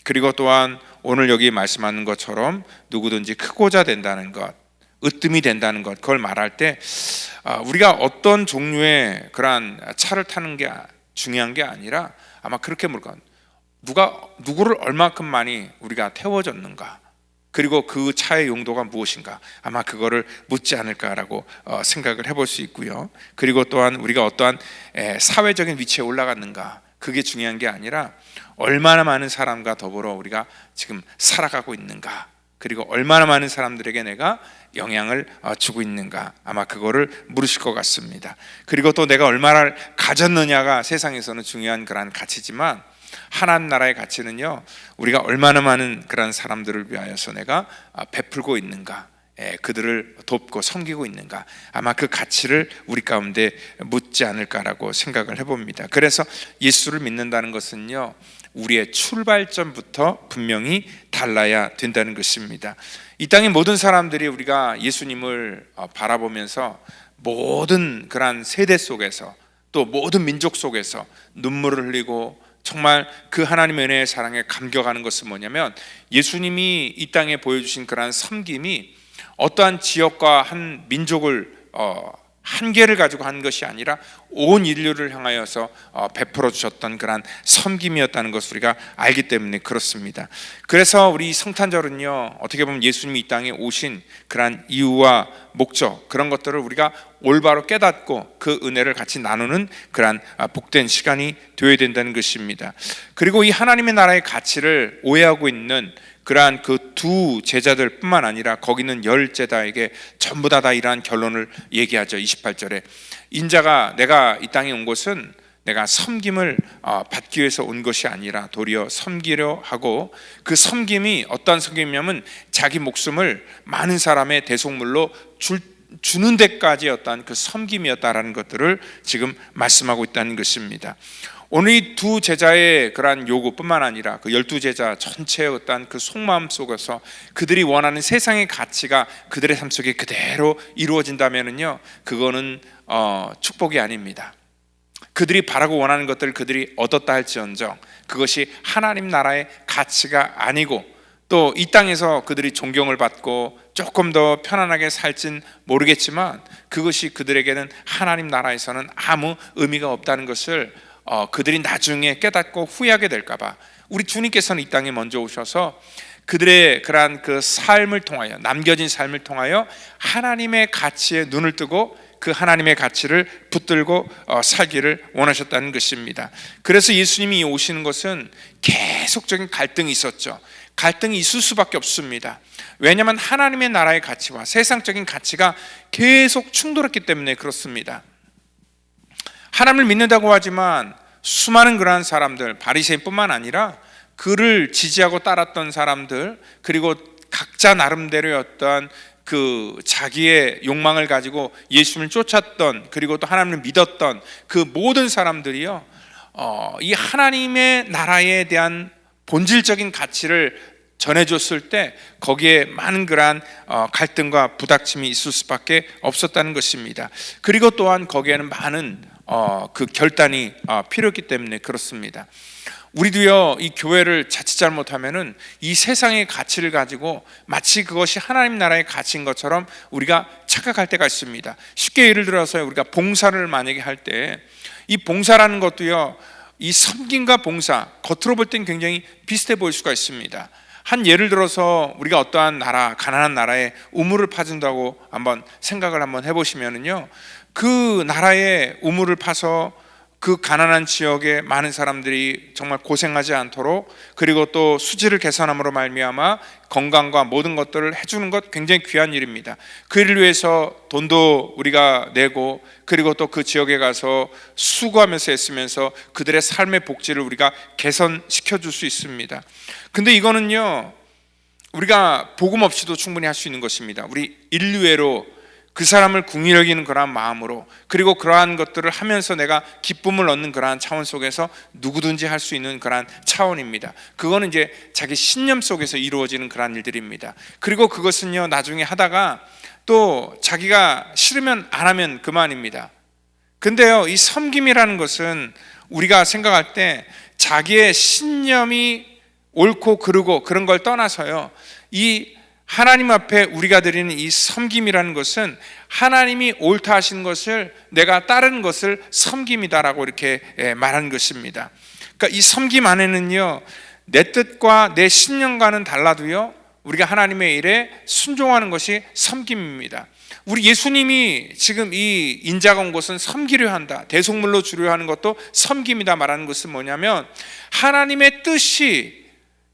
S1: 그리고 또한 오늘 여기 말씀하는 것처럼 누구든지 크고자 된다는 것, 으뜸이 된다는 것, 그걸 말할 때 우리가 어떤 종류의 그러한 차를 타는 게 중요한 게 아니라 아마 그렇게 물건, 누구를 얼마큼 많이 우리가 태워줬는가, 그리고 그 차의 용도가 무엇인가, 아마 그거를 묻지 않을까라고 생각을 해볼 수 있고요. 그리고 또한 우리가 어떠한 사회적인 위치에 올라갔는가, 그게 중요한 게 아니라 얼마나 많은 사람과 더불어 우리가 지금 살아가고 있는가, 그리고 얼마나 많은 사람들에게 내가 영향을 주고 있는가, 아마 그거를 물으실 것 같습니다. 그리고 또 내가 얼마나 가졌느냐가 세상에서는 중요한 그런 가치지만, 하나님 나라의 가치는요, 우리가 얼마나 많은 그런 사람들을 위하여서 내가 베풀고 있는가, 그들을 돕고 섬기고 있는가, 아마 그 가치를 우리 가운데 묻지 않을까라고 생각을 해봅니다. 그래서 예수를 믿는다는 것은요, 우리의 출발점부터 분명히 달라야 된다는 것입니다. 이 땅의 모든 사람들이 우리가 예수님을 바라보면서 모든 그러한 세대 속에서, 또 모든 민족 속에서 눈물을 흘리고 정말 그 하나님의 은혜의 사랑에 감격하는 것은 뭐냐면, 예수님이 이 땅에 보여주신 그러한 섬김이 어떠한 지역과 한 민족을 한계를 가지고 한 것이 아니라 온 인류를 향하여서 베풀어 주셨던 그러한 섬김이었다는 것을 우리가 알기 때문에 그렇습니다. 그래서 우리 성탄절은요, 어떻게 보면 예수님이 이 땅에 오신 그러한 이유와 목적, 그런 것들을 우리가 올바로 깨닫고 그 은혜를 같이 나누는 그러한 복된 시간이 되어야 된다는 것입니다. 그리고 이 하나님의 나라의 가치를 오해하고 있는 그러한 그 두 제자들 뿐만 아니라 거기는 10제자에게 전부 다 이러한 결론을 얘기하죠. 28절에 인자가 내가 이 땅에 온 것은 내가 섬김을 받기 위해서 온 것이 아니라 도리어 섬기려 하고, 그 섬김이 어떠한 섬김이냐면 자기 목숨을 많은 사람의 대속물로 주는 데까지 어떠한 그 섬김이었다라는 것들을 지금 말씀하고 있다는 것입니다. 오늘 이 두 제자의 그러한 요구뿐만 아니라 그 12제자 전체의 어떤 그 속마음 속에서 그들이 원하는 세상의 가치가 그들의 삶 속에 그대로 이루어진다면은요, 그거는 축복이 아닙니다. 그들이 바라고 원하는 것들을 그들이 얻었다 할지언정 그것이 하나님 나라의 가치가 아니고, 또 이 땅에서 그들이 존경을 받고 조금 더 편안하게 살진 모르겠지만 그것이 그들에게는 하나님 나라에서는 아무 의미가 없다는 것을 그들이 나중에 깨닫고 후회하게 될까봐 우리 주님께서는 이 땅에 먼저 오셔서 그들의 그러한 그 삶을 통하여, 남겨진 삶을 통하여 하나님의 가치에 눈을 뜨고 그 하나님의 가치를 붙들고 살기를 원하셨다는 것입니다. 그래서 예수님이 오시는 것은 계속적인 갈등이 있었죠. 갈등이 있을 수밖에 없습니다. 왜냐하면 하나님의 나라의 가치와 세상적인 가치가 계속 충돌했기 때문에 그렇습니다. 하나님을 믿는다고 하지만 수많은 그러한 사람들, 바리새인뿐만 아니라 그를 지지하고 따랐던 사람들, 그리고 각자 나름대로의 어떤 그 자기의 욕망을 가지고 예수님을 쫓았던, 그리고 또 하나님을 믿었던 그 모든 사람들이요, 이 하나님의 나라에 대한 본질적인 가치를 전해줬을 때 거기에 많은 그러한 갈등과 부닥침이 있을 수밖에 없었다는 것입니다. 그리고 또한 거기에는 많은 그 결단이 필요했기 때문에 그렇습니다. 우리도요, 이 교회를 자칫 잘못하면은 이 세상의 가치를 가지고 마치 그것이 하나님 나라의 가치인 것처럼 우리가 착각할 때가 있습니다. 쉽게 예를 들어서 우리가 봉사를 만약에 할 때, 이 봉사라는 것도요, 이 섬김과 봉사, 겉으로 볼 땐 굉장히 비슷해 보일 수가 있습니다. 한 예를 들어서 우리가 어떠한 나라, 가난한 나라에 우물을 파준다고 한번 생각을 한번 해보시면은요, 그 나라에 우물을 파서 그 가난한 지역에 많은 사람들이 정말 고생하지 않도록, 그리고 또 수지를 개선함으로 말미암아 건강과 모든 것들을 해주는 것 굉장히 귀한 일입니다. 그 일을 위해서 돈도 우리가 내고, 그리고 또 그 지역에 가서 수고하면서 애쓰면서 그들의 삶의 복지를 우리가 개선시켜 줄 수 있습니다. 근데 이거는요, 우리가 복음 없이도 충분히 할 수 있는 것입니다. 우리 인류애로 그 사람을 궁히 여기는 그러한 마음으로, 그리고 그러한 것들을 하면서 내가 기쁨을 얻는 그러한 차원 속에서 누구든지 할 수 있는 그러한 차원입니다. 그거는 이제 자기 신념 속에서 이루어지는 그러한 일들입니다. 그리고 그것은요, 나중에 하다가 또 자기가 싫으면 안 하면 그만입니다. 근데요, 이 섬김이라는 것은 우리가 생각할 때 자기의 신념이 옳고 그르고 그런 걸 떠나서요, 이 하나님 앞에 우리가 드리는 이 섬김이라는 것은 하나님이 옳다 하신 것을 내가 따르는 것을 섬김이다라고 이렇게 말한 것입니다. 그러니까 이 섬김 안에는요, 내 뜻과 내 신념과는 달라도요, 우리가 하나님의 일에 순종하는 것이 섬김입니다. 우리 예수님이 지금 이 인자가 온 것은 섬기려 한다, 대속물로 주려 하는 것도 섬김이다 말하는 것은 뭐냐면, 하나님의 뜻이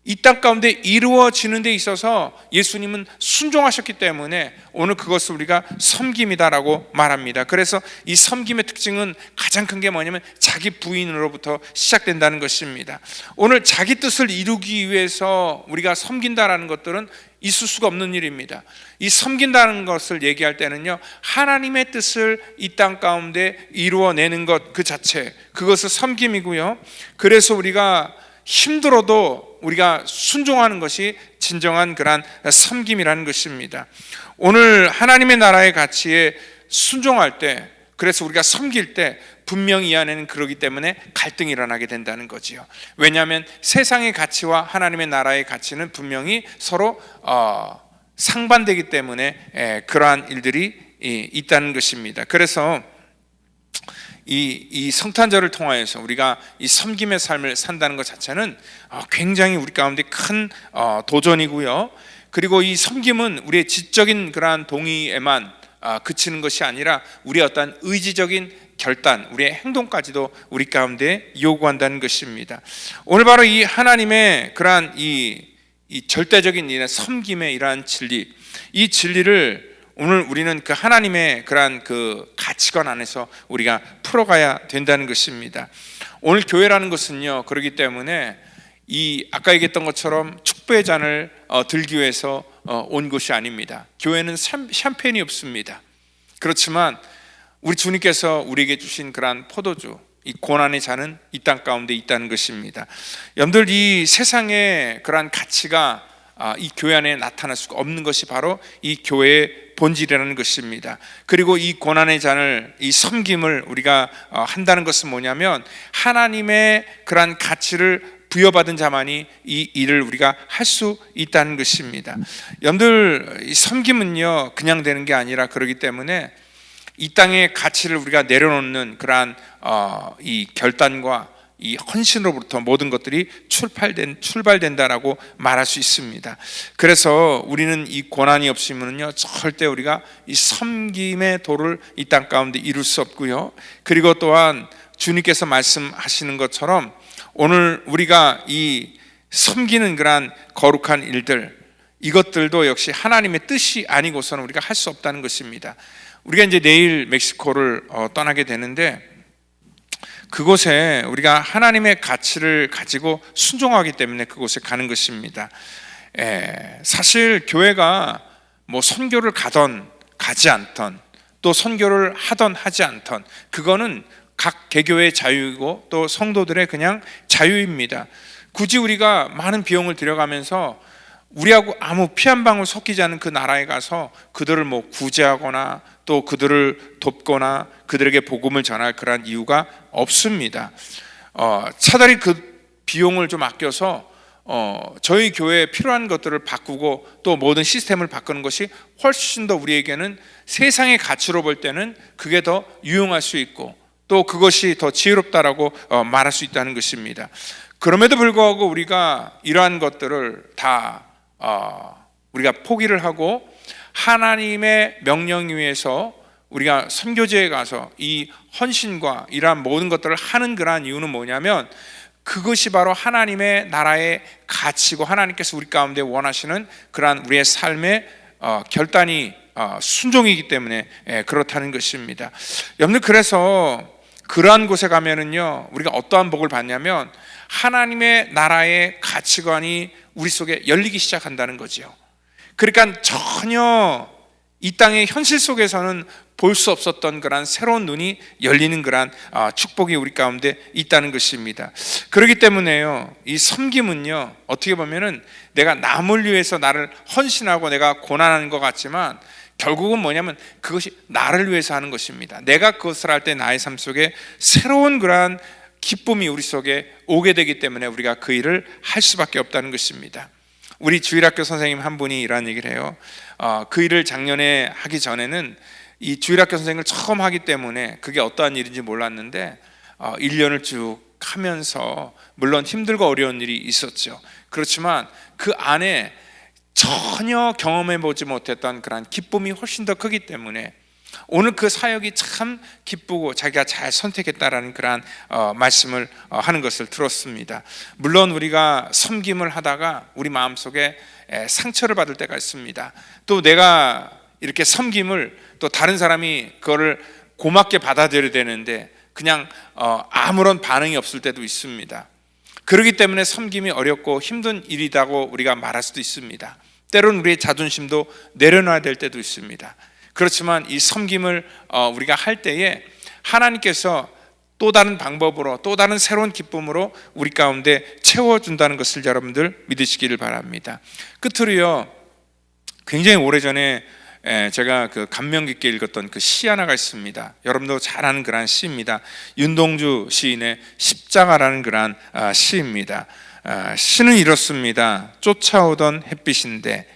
S1: 이 땅 가운데 이루어지는 데 있어서 예수님은 순종하셨기 때문에 오늘 그것을 우리가 섬김이다라고 말합니다. 그래서 이 섬김의 특징은 가장 큰 게 뭐냐면 자기 부인으로부터 시작된다는 것입니다. 오늘 자기 뜻을 이루기 위해서 우리가 섬긴다라는 것들은 있을 수가 없는 일입니다. 이 섬긴다는 것을 얘기할 때는요, 하나님의 뜻을 이 땅 가운데 이루어내는 것 그 자체, 그것을 섬김이고요. 그래서 우리가 힘들어도 우리가 순종하는 것이 진정한 그런 섬김이라는 것입니다. 오늘 하나님의 나라의 가치에 순종할 때, 그래서 우리가 섬길 때 분명히 이 안에는 그러기 때문에 갈등이 일어나게 된다는 거지요. 왜냐하면 세상의 가치와 하나님의 나라의 가치는 분명히 서로 상반되기 때문에 그러한 일들이 있다는 것입니다. 그래서 이 성탄절을 통하여서 우리가 이 섬김의 삶을 산다는 것 자체는 굉장히 우리 가운데 큰 도전이고요. 그리고 이 섬김은 우리의 지적인 그러한 동의에만 그치는 것이 아니라 우리의 어떤 의지적인 결단, 우리의 행동까지도 우리 가운데 요구한다는 것입니다. 오늘 바로 이 하나님의 그러한 이 절대적인 섬김의 이러한 진리, 이 진리를 오늘 우리는 그 하나님의 그러한 그 가치관 안에서 우리가 풀어가야 된다는 것입니다. 오늘 교회라는 것은요, 그렇기 때문에 이 아까 얘기했던 것처럼 축배의 잔을 들기 위해서 온 것이 아닙니다. 교회는 샴페인이 없습니다. 그렇지만 우리 주님께서 우리에게 주신 그러한 포도주, 이 고난의 잔은 이 땅 가운데 있다는 것입니다. 여러분들, 이 세상의 그러한 가치가 이 교회 안에 나타날 수가 없는 것이 바로 이 교회의 본질이라는 것입니다. 그리고 이 고난의 잔을, 이 섬김을 우리가 한다는 것은 뭐냐면 하나님의 그러한 가치를 부여받은 자만이 이 일을 우리가 할 수 있다는 것입니다. 여러분들, 이 섬김은요 그냥 되는 게 아니라 그렇기 때문에 이 땅의 가치를 우리가 내려놓는 그러한 이 결단과 이 헌신으로부터 모든 것들이 출발된다라고 말할 수 있습니다. 그래서 우리는 이 고난이 없으면요 절대 우리가 이 섬김의 도를 이 땅 가운데 이룰 수 없고요. 그리고 또한 주님께서 말씀하시는 것처럼 오늘 우리가 이 섬기는 그러한 거룩한 일들, 이것들도 역시 하나님의 뜻이 아니고서는 우리가 할 수 없다는 것입니다. 우리가 이제 내일 멕시코를 떠나게 되는데, 그곳에 우리가 하나님의 가치를 가지고 순종하기 때문에 그곳에 가는 것입니다. 사실 교회가 뭐 선교를 가던 가지 않던, 또 선교를 하던 하지 않던, 그거는 각 개교의 자유이고 또 성도들의 그냥 자유입니다. 굳이 우리가 많은 비용을 들여가면서 우리하고 아무 피 한 방울 섞이지 않은 그 나라에 가서 그들을 뭐 구제하거나 또 그들을 돕거나 그들에게 복음을 전할 그런 이유가 없습니다. 차라리 그 비용을 좀 아껴서 저희 교회에 필요한 것들을 바꾸고 또 모든 시스템을 바꾸는 것이 훨씬 더 우리에게는 세상의 가치로 볼 때는 그게 더 유용할 수 있고 또 그것이 더 지혜롭다라고 말할 수 있다는 것입니다. 그럼에도 불구하고 우리가 이러한 것들을 다 우리가 포기를 하고 하나님의 명령 위에서 우리가 선교제에 가서 이 헌신과 이러한 모든 것들을 하는 그러한 이유는 뭐냐면 그것이 바로 하나님의 나라의 가치고 하나님께서 우리 가운데 원하시는 그러한 우리의 삶의 결단이 순종이기 때문에 그렇다는 것입니다. 여러분들, 그래서 그러한 곳에 가면은요 우리가 어떠한 복을 받냐면 하나님의 나라의 가치관이 우리 속에 열리기 시작한다는 거죠. 그러니까 전혀 이 땅의 현실 속에서는 볼 수 없었던 그러한 새로운 눈이 열리는 그러한 축복이 우리 가운데 있다는 것입니다. 그렇기 때문에요, 이 섬김은요 어떻게 보면은 내가 남을 위해서 나를 헌신하고 내가 고난하는 것 같지만 결국은 뭐냐면 그것이 나를 위해서 하는 것입니다. 내가 그것을 할 때 나의 삶 속에 새로운 그러한 기쁨이 우리 속에 오게 되기 때문에 우리가 그 일을 할 수밖에 없다는 것입니다. 우리 주일학교 선생님 한 분이 이러한 얘기를 해요. 그 일을 작년에 하기 전에는 이 주일학교 선생님을 처음 하기 때문에 그게 어떠한 일인지 몰랐는데 1년을 쭉 하면서 물론 힘들고 어려운 일이 있었죠. 그렇지만 그 안에 전혀 경험해 보지 못했던 그런 기쁨이 훨씬 더 크기 때문에 오늘 그 사역이 참 기쁘고 자기가 잘 선택했다라는 그런 말씀을 하는 것을 들었습니다. 물론 우리가 섬김을 하다가 우리 마음속에 상처를 받을 때가 있습니다. 또 내가 이렇게 섬김을 또 다른 사람이 그거를 고맙게 받아들여야 되는데 그냥 아무런 반응이 없을 때도 있습니다. 그렇기 때문에 섬김이 어렵고 힘든 일이라고 우리가 말할 수도 있습니다. 때로는 우리의 자존심도 내려놔야 될 때도 있습니다. 그렇지만 이 섬김을 우리가 할 때에 하나님께서 또 다른 방법으로 또 다른 새로운 기쁨으로 우리 가운데 채워준다는 것을 여러분들 믿으시기를 바랍니다. 끝으로요, 굉장히 오래전에 제가 그 감명 깊게 읽었던 그 시 하나가 있습니다. 여러분도 잘 아는 그런 시입니다. 윤동주 시인의 십자가라는 그런 시입니다. 시는 이렇습니다. 쫓아오던 햇빛인데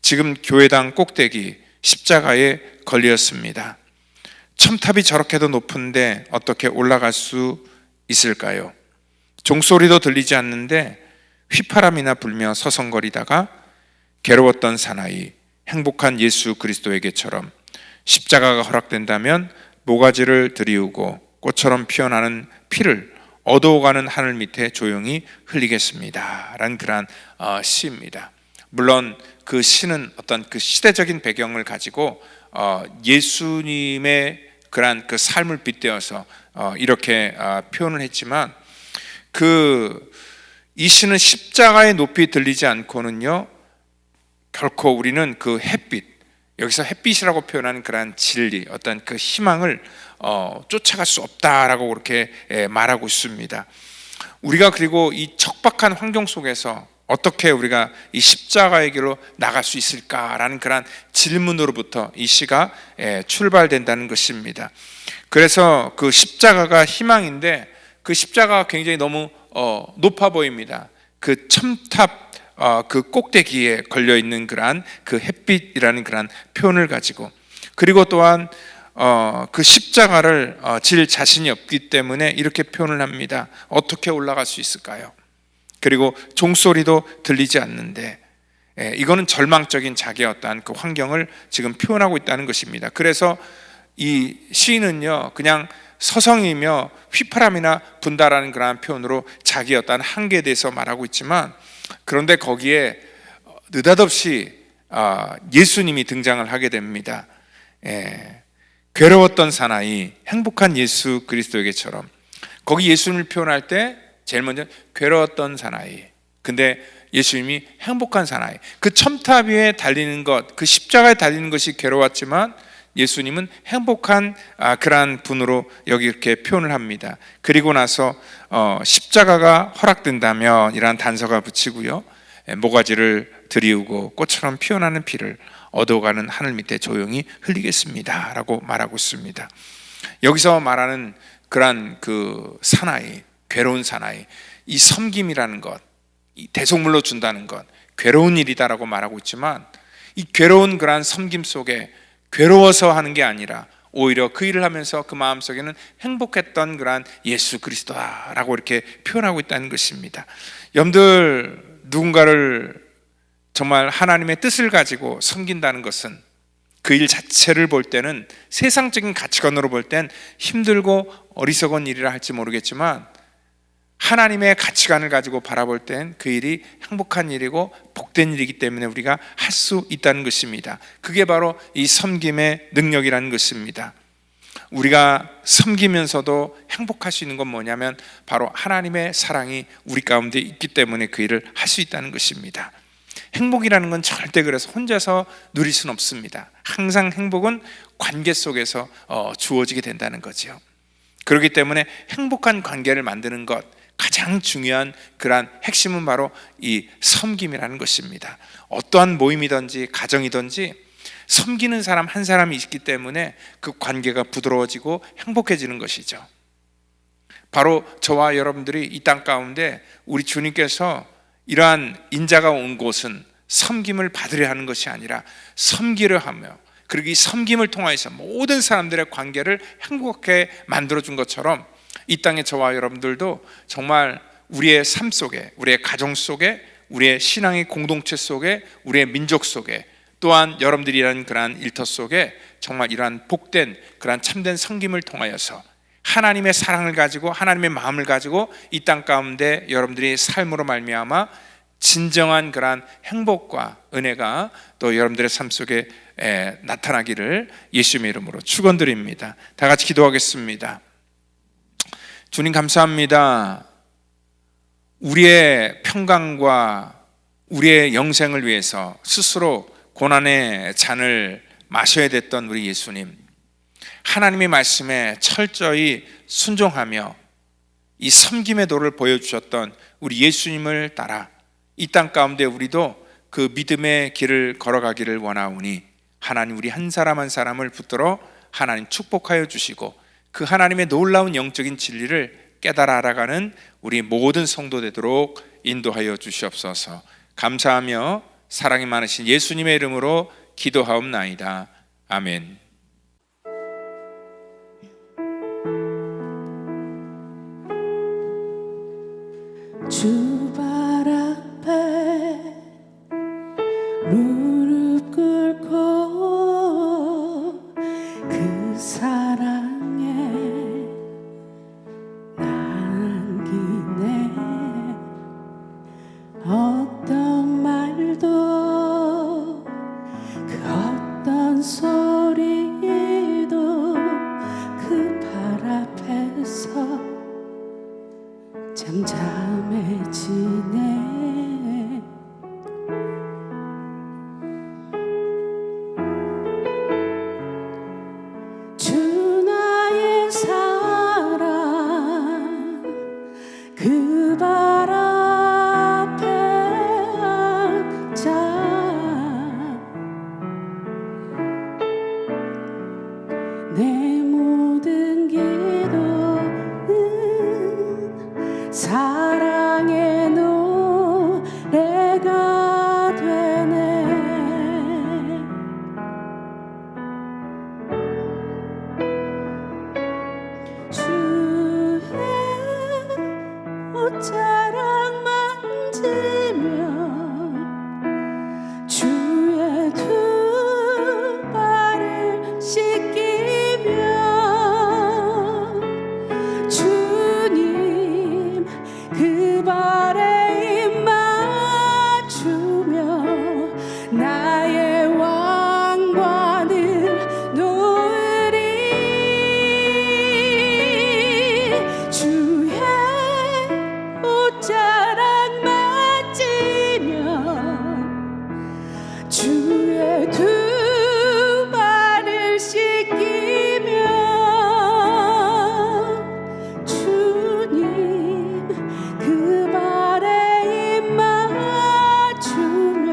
S1: 지금 교회당 꼭대기 십자가에 걸렸습니다. 첨탑이 저렇게도 높은데 어떻게 올라갈 수 있을까요? 종소리도 들리지 않는데 휘파람이나 불며 서성거리다가 괴로웠던 사나이 행복한 예수 그리스도에게처럼 십자가가 허락된다면 모가지를 들이우고 꽃처럼 피어나는 피를 어두워가는 하늘 밑에 조용히 흘리겠습니다 라는 그런 시입니다. 물론 그 시는 어떤 그 시대적인 배경을 가지고 예수님의 그런 그 삶을 빗대어서 이렇게 표현을 했지만 이 시는 십자가의 높이 들리지 않고는요 결코 우리는 그 햇빛, 여기서 햇빛이라고 표현하는 그러한 진리, 어떤 그 희망을 쫓아갈 수 없다라고 그렇게 말하고 있습니다. 우리가 그리고 이 척박한 환경 속에서 어떻게 우리가 이 십자가의 길로 나갈 수 있을까라는 그런 질문으로부터 이 시가 출발된다는 것입니다. 그래서 그 십자가가 희망인데 그 십자가가 굉장히 너무 높아 보입니다. 그 첨탑 그 꼭대기에 걸려 있는 그러한 그 햇빛이라는 그러한 표현을 가지고, 그리고 또한 그 십자가를 질 자신이 없기 때문에 이렇게 표현을 합니다. 어떻게 올라갈 수 있을까요? 그리고 종소리도 들리지 않는데, 이거는 절망적인 자기의 어떠한 그 환경을 지금 표현하고 있다는 것입니다. 그래서 이 시인은요 그냥 서성이며 휘파람이나 분다라는 그러한 표현으로 자기의 어떠한 한계에 대해서 말하고 있지만, 그런데 거기에 느닷없이 예수님이 등장을 하게 됩니다. 괴로웠던 사나이 행복한 예수 그리스도에게처럼, 거기 예수님을 표현할 때 제일 먼저 괴로웠던 사나이, 근데 예수님이 행복한 사나이, 그 첨탑 위에 달리는 것, 그 십자가에 달리는 것이 괴로웠지만 예수님은 행복한 그러한 분으로 여기 이렇게 표현을 합니다. 그리고 나서 십자가가 허락된다면 이러한 단서가 붙이고요, 모가지를 들이우고 꽃처럼 피어나는 피를 얻어가는 하늘 밑에 조용히 흘리겠습니다 라고 말하고 있습니다. 여기서 말하는 그러한 그 사나이, 괴로운 사나이, 이 섬김이라는 것, 이 대속물로 준다는 것, 괴로운 일이다라고 말하고 있지만, 이 괴로운 그러한 섬김 속에 괴로워서 하는 게 아니라 오히려 그 일을 하면서 그 마음속에는 행복했던 그러한 예수 그리스도라고 이렇게 표현하고 있다는 것입니다. 여러분들, 누군가를 정말 하나님의 뜻을 가지고 섬긴다는 것은 그 일 자체를 볼 때는, 세상적인 가치관으로 볼 땐 힘들고 어리석은 일이라 할지 모르겠지만, 하나님의 가치관을 가지고 바라볼 땐 그 일이 행복한 일이고 복된 일이기 때문에 우리가 할 수 있다는 것입니다. 그게 바로 이 섬김의 능력이라는 것입니다. 우리가 섬기면서도 행복할 수 있는 건 뭐냐면 바로 하나님의 사랑이 우리 가운데 있기 때문에 그 일을 할 수 있다는 것입니다. 행복이라는 건 절대 그래서 혼자서 누릴 수는 없습니다. 항상 행복은 관계 속에서 주어지게 된다는 거죠. 그렇기 때문에 행복한 관계를 만드는 것, 가장 중요한 그러한 핵심은 바로 이 섬김이라는 것입니다. 어떠한 모임이든지 가정이든지 섬기는 사람 한 사람이 있기 때문에 그 관계가 부드러워지고 행복해지는 것이죠. 바로 저와 여러분들이 이 땅 가운데 우리 주님께서 이러한 인자가 온 곳은 섬김을 받으려 하는 것이 아니라 섬기려 하며, 그리고 이 섬김을 통해서 모든 사람들의 관계를 행복하게 만들어준 것처럼 이 땅의 저와 여러분들도 정말 우리의 삶 속에, 우리의 가정 속에, 우리의 신앙의 공동체 속에, 우리의 민족 속에, 또한 여러분들이라는 그러한 일터 속에 정말 이러한 복된 그러한 참된 섬김을 통하여서 하나님의 사랑을 가지고, 하나님의 마음을 가지고 이 땅 가운데 여러분들이 삶으로 말미암아 진정한 그러한 행복과 은혜가 또 여러분들의 삶 속에 나타나기를 예수님의 이름으로 축원드립니다. 다 같이 기도하겠습니다. 주님 감사합니다. 우리의 평강과 우리의 영생을 위해서 스스로 고난의 잔을 마셔야 됐던 우리 예수님, 하나님의 말씀에 철저히 순종하며 이 섬김의 도를 보여주셨던 우리 예수님을 따라 이 땅 가운데 우리도 그 믿음의 길을 걸어가기를 원하오니 하나님 우리 한 사람 한 사람을 붙들어 하나님 축복하여 주시고 그 하나님의 놀라운 영적인 진리를 깨달아 알아가는 우리 모든 성도 되도록 인도하여 주시옵소서. 감사하며 사랑이 많으신 예수님의 이름으로 기도하옵나이다. 아멘.
S4: 주 발 앞에 무릎 꿇고 그 사랑에 남기네. 어떤 말도 그 어떤 소리도 그 발 앞에서 잠잠해지네. 주 나의 사랑 그 발 앞에 앉아 내 모든 기도는 사랑의 노래가 되네. 주의 옷자락 만지며 주의 두 발을 씻기며 주님 그 발에 입 맞추며 나의 왕관을 놓으리. 주의 옷자락 만지며 주의 두 발을 씻기며 주님 그 발에 입 맞추며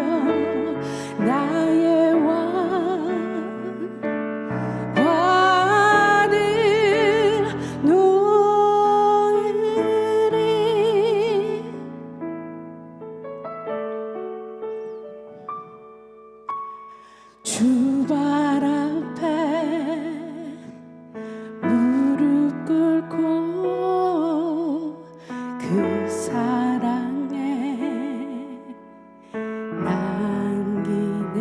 S4: 나의 왕관을 놓으리. 주 발 앞에 무릎 꿇고 그 사랑에 남기네.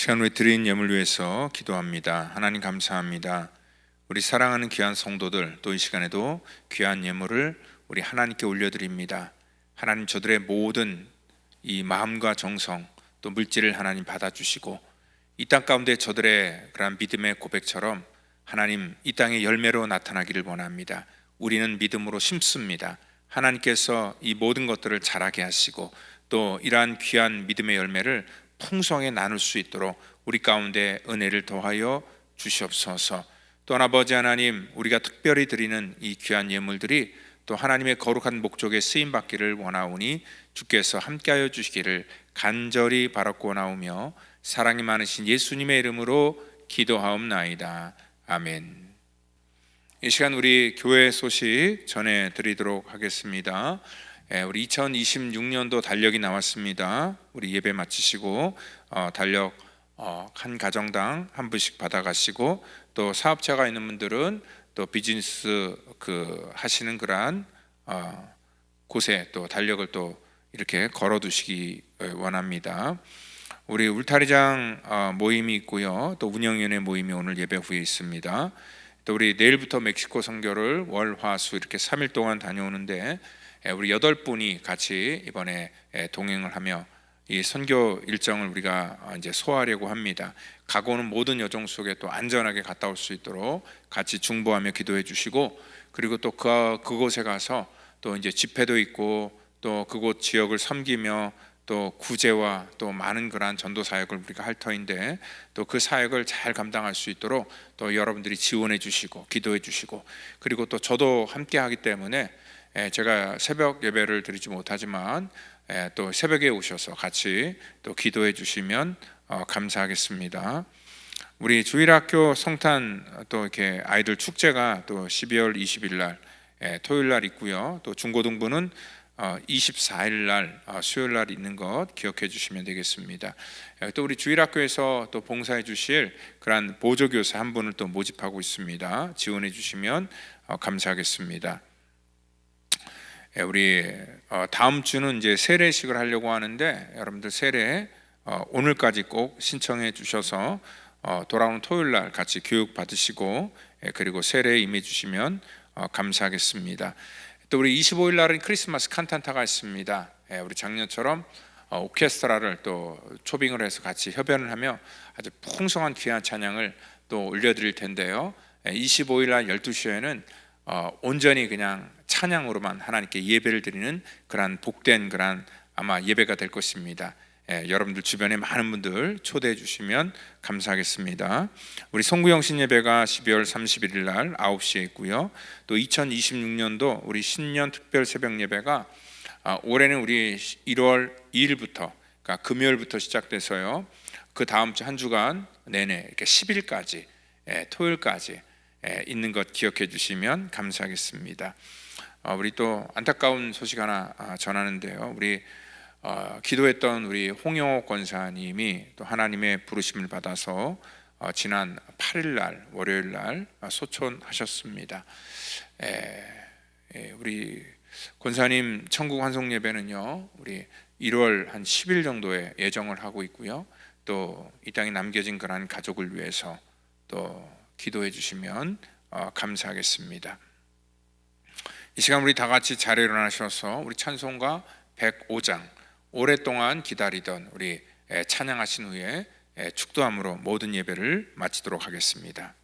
S1: 시간 우리 드린 예물 위해서 기도합니다. 하나님 감사합니다. 우리 사랑하는 귀한 성도들, 또 이 시간에도 귀한 예물을 우리 하나님께 올려드립니다. 하나님, 저들의 모든 이 마음과 정성, 또 물질을 하나님 받아주시고, 이 땅 가운데 저들의 그런 믿음의 고백처럼 하나님 이 땅의 열매로 나타나기를 원합니다. 우리는 믿음으로 심습니다. 하나님께서 이 모든 것들을 자라게 하시고, 또 이러한 귀한 믿음의 열매를 풍성하게 나눌 수 있도록 우리 가운데 은혜를 더하여 주시옵소서. 또한 아버지 하나님, 우리가 특별히 드리는 이 귀한 예물들이 또 하나님의 거룩한 목적에 쓰임받기를 원하오니 주께서 함께하여 주시기를 간절히 바라고나오며 사랑이 많으신 예수님의 이름으로 기도하옵나이다. 아멘. 이 시간 우리 교회 소식 전해드리도록 하겠습니다. 우리 2026년도 달력이 나왔습니다. 우리 예배 마치시고 달력 한 가정당 한 분씩 받아가시고, 또 사업자가 있는 분들은 또 비즈니스 하시는 그러한 곳에 또 달력을 또 이렇게 걸어두시기 원합니다. 우리 울타리장 모임이 있고요, 또 운영위원회 모임이 오늘 예배 후에 있습니다. 또 우리 내일부터 멕시코 선교를 월, 화, 수 이렇게 3일 동안 다녀오는데, 우리 8분이 같이 이번에 동행을 하며 이 선교 일정을 우리가 이제 소화하려고 합니다. 가고 오는 모든 여정 속에 또 안전하게 갔다 올 수 있도록 같이 중보하며 기도해 주시고, 그리고 또 그곳에 가서 또 이제 집회도 있고, 또 그곳 지역을 섬기며 또 구제와 또 많은 그러한 전도 사역을 우리가 할 터인데, 또 그 사역을 잘 감당할 수 있도록 또 여러분들이 지원해 주시고 기도해 주시고, 그리고 또 저도 함께 하기 때문에 제가 새벽 예배를 드리지 못하지만 또 새벽에 오셔서 같이 또 기도해 주시면 감사하겠습니다. 우리 주일학교 성탄 또 이렇게 아이들 축제가 또 12월 20일 날 토요일 날 있고요, 또 중고등부는 24일 날 수요일 날 있는 것 기억해 주시면 되겠습니다. 또 우리 주일학교에서 또 봉사해 주실 그런 보조교사 한 분을 또 모집하고 있습니다. 지원해 주시면 감사하겠습니다. 우리 다음 주는 이제 세례식을 하려고 하는데, 여러분들 세례 오늘까지 꼭 신청해 주셔서 돌아오는 토요일 날 같이 교육 받으시고, 그리고 세례에 임해 주시면 감사하겠습니다. 또 우리 25일 날은 크리스마스 칸탄타가 있습니다. 우리 작년처럼 오케스트라를 또 초빙을 해서 같이 협연을 하며 아주 풍성한 귀한 찬양을 또 올려드릴 텐데요, 25일 날 12시에는 온전히 그냥 찬양으로만 하나님께 예배를 드리는 그런 복된 그런 아마 예배가 될 것입니다. 여러분들 주변에 많은 분들 초대해 주시면 감사하겠습니다. 우리 송구영신 예배가 12월 31일 날 9시에 있고요, 또 2026년도 우리 신년 특별 새벽 예배가 올해는 우리 1월 2일부터 그러니까 금요일부터 시작돼서요, 그 다음 주 한 주간 내내 이렇게 10일까지 토요일까지 있는 것 기억해 주시면 감사하겠습니다. 우리 또 안타까운 소식 하나 전하는데요, 우리 기도했던 우리 홍영호 권사님이 또 하나님의 부르심을 받아서 지난 8일 날 월요일 날 소천하셨습니다. 우리 권사님 천국 환송 예배는요, 우리 1월 한 10일 정도에 예정을 하고 있고요, 또 이 땅에 남겨진 그러한 가족을 위해서 또 기도해 주시면 감사하겠습니다. 이 시간 우리 다 같이 자리에 일어나셔서 우리 찬송가 105장 오랫동안 기다리던 우리 찬양하신 후에 축도함으로 모든 예배를 마치도록 하겠습니다.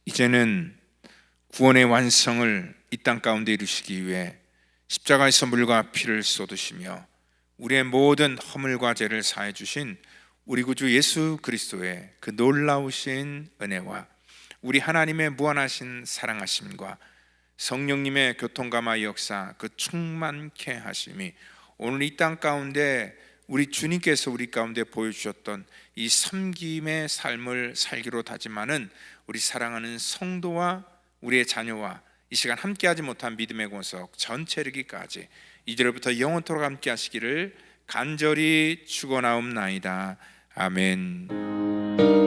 S1: 이제는 구원의 완성을 이 땅 가운데 이루시기 위해 십자가에서 물과 피를 쏟으시며 우리의 모든 허물과 죄를 사해 주신 우리 구주 예수 그리스도의 그 놀라우신 은혜와 우리 하나님의 무한하신 사랑하심과 성령님의 교통감화 역사 그 충만케 하심이 오늘 이 땅 가운데 우리 주님께서 우리 가운데 보여주셨던 이 섬김의 삶을 살기로 다짐하는 우리 사랑하는 성도와 우리의 자녀와 이 시간 함께하지 못한 믿음의 권석 전체 이르기까지 이제로부터 영원토록 함께 하시기를 간절히 축원하옵나이다. 아멘.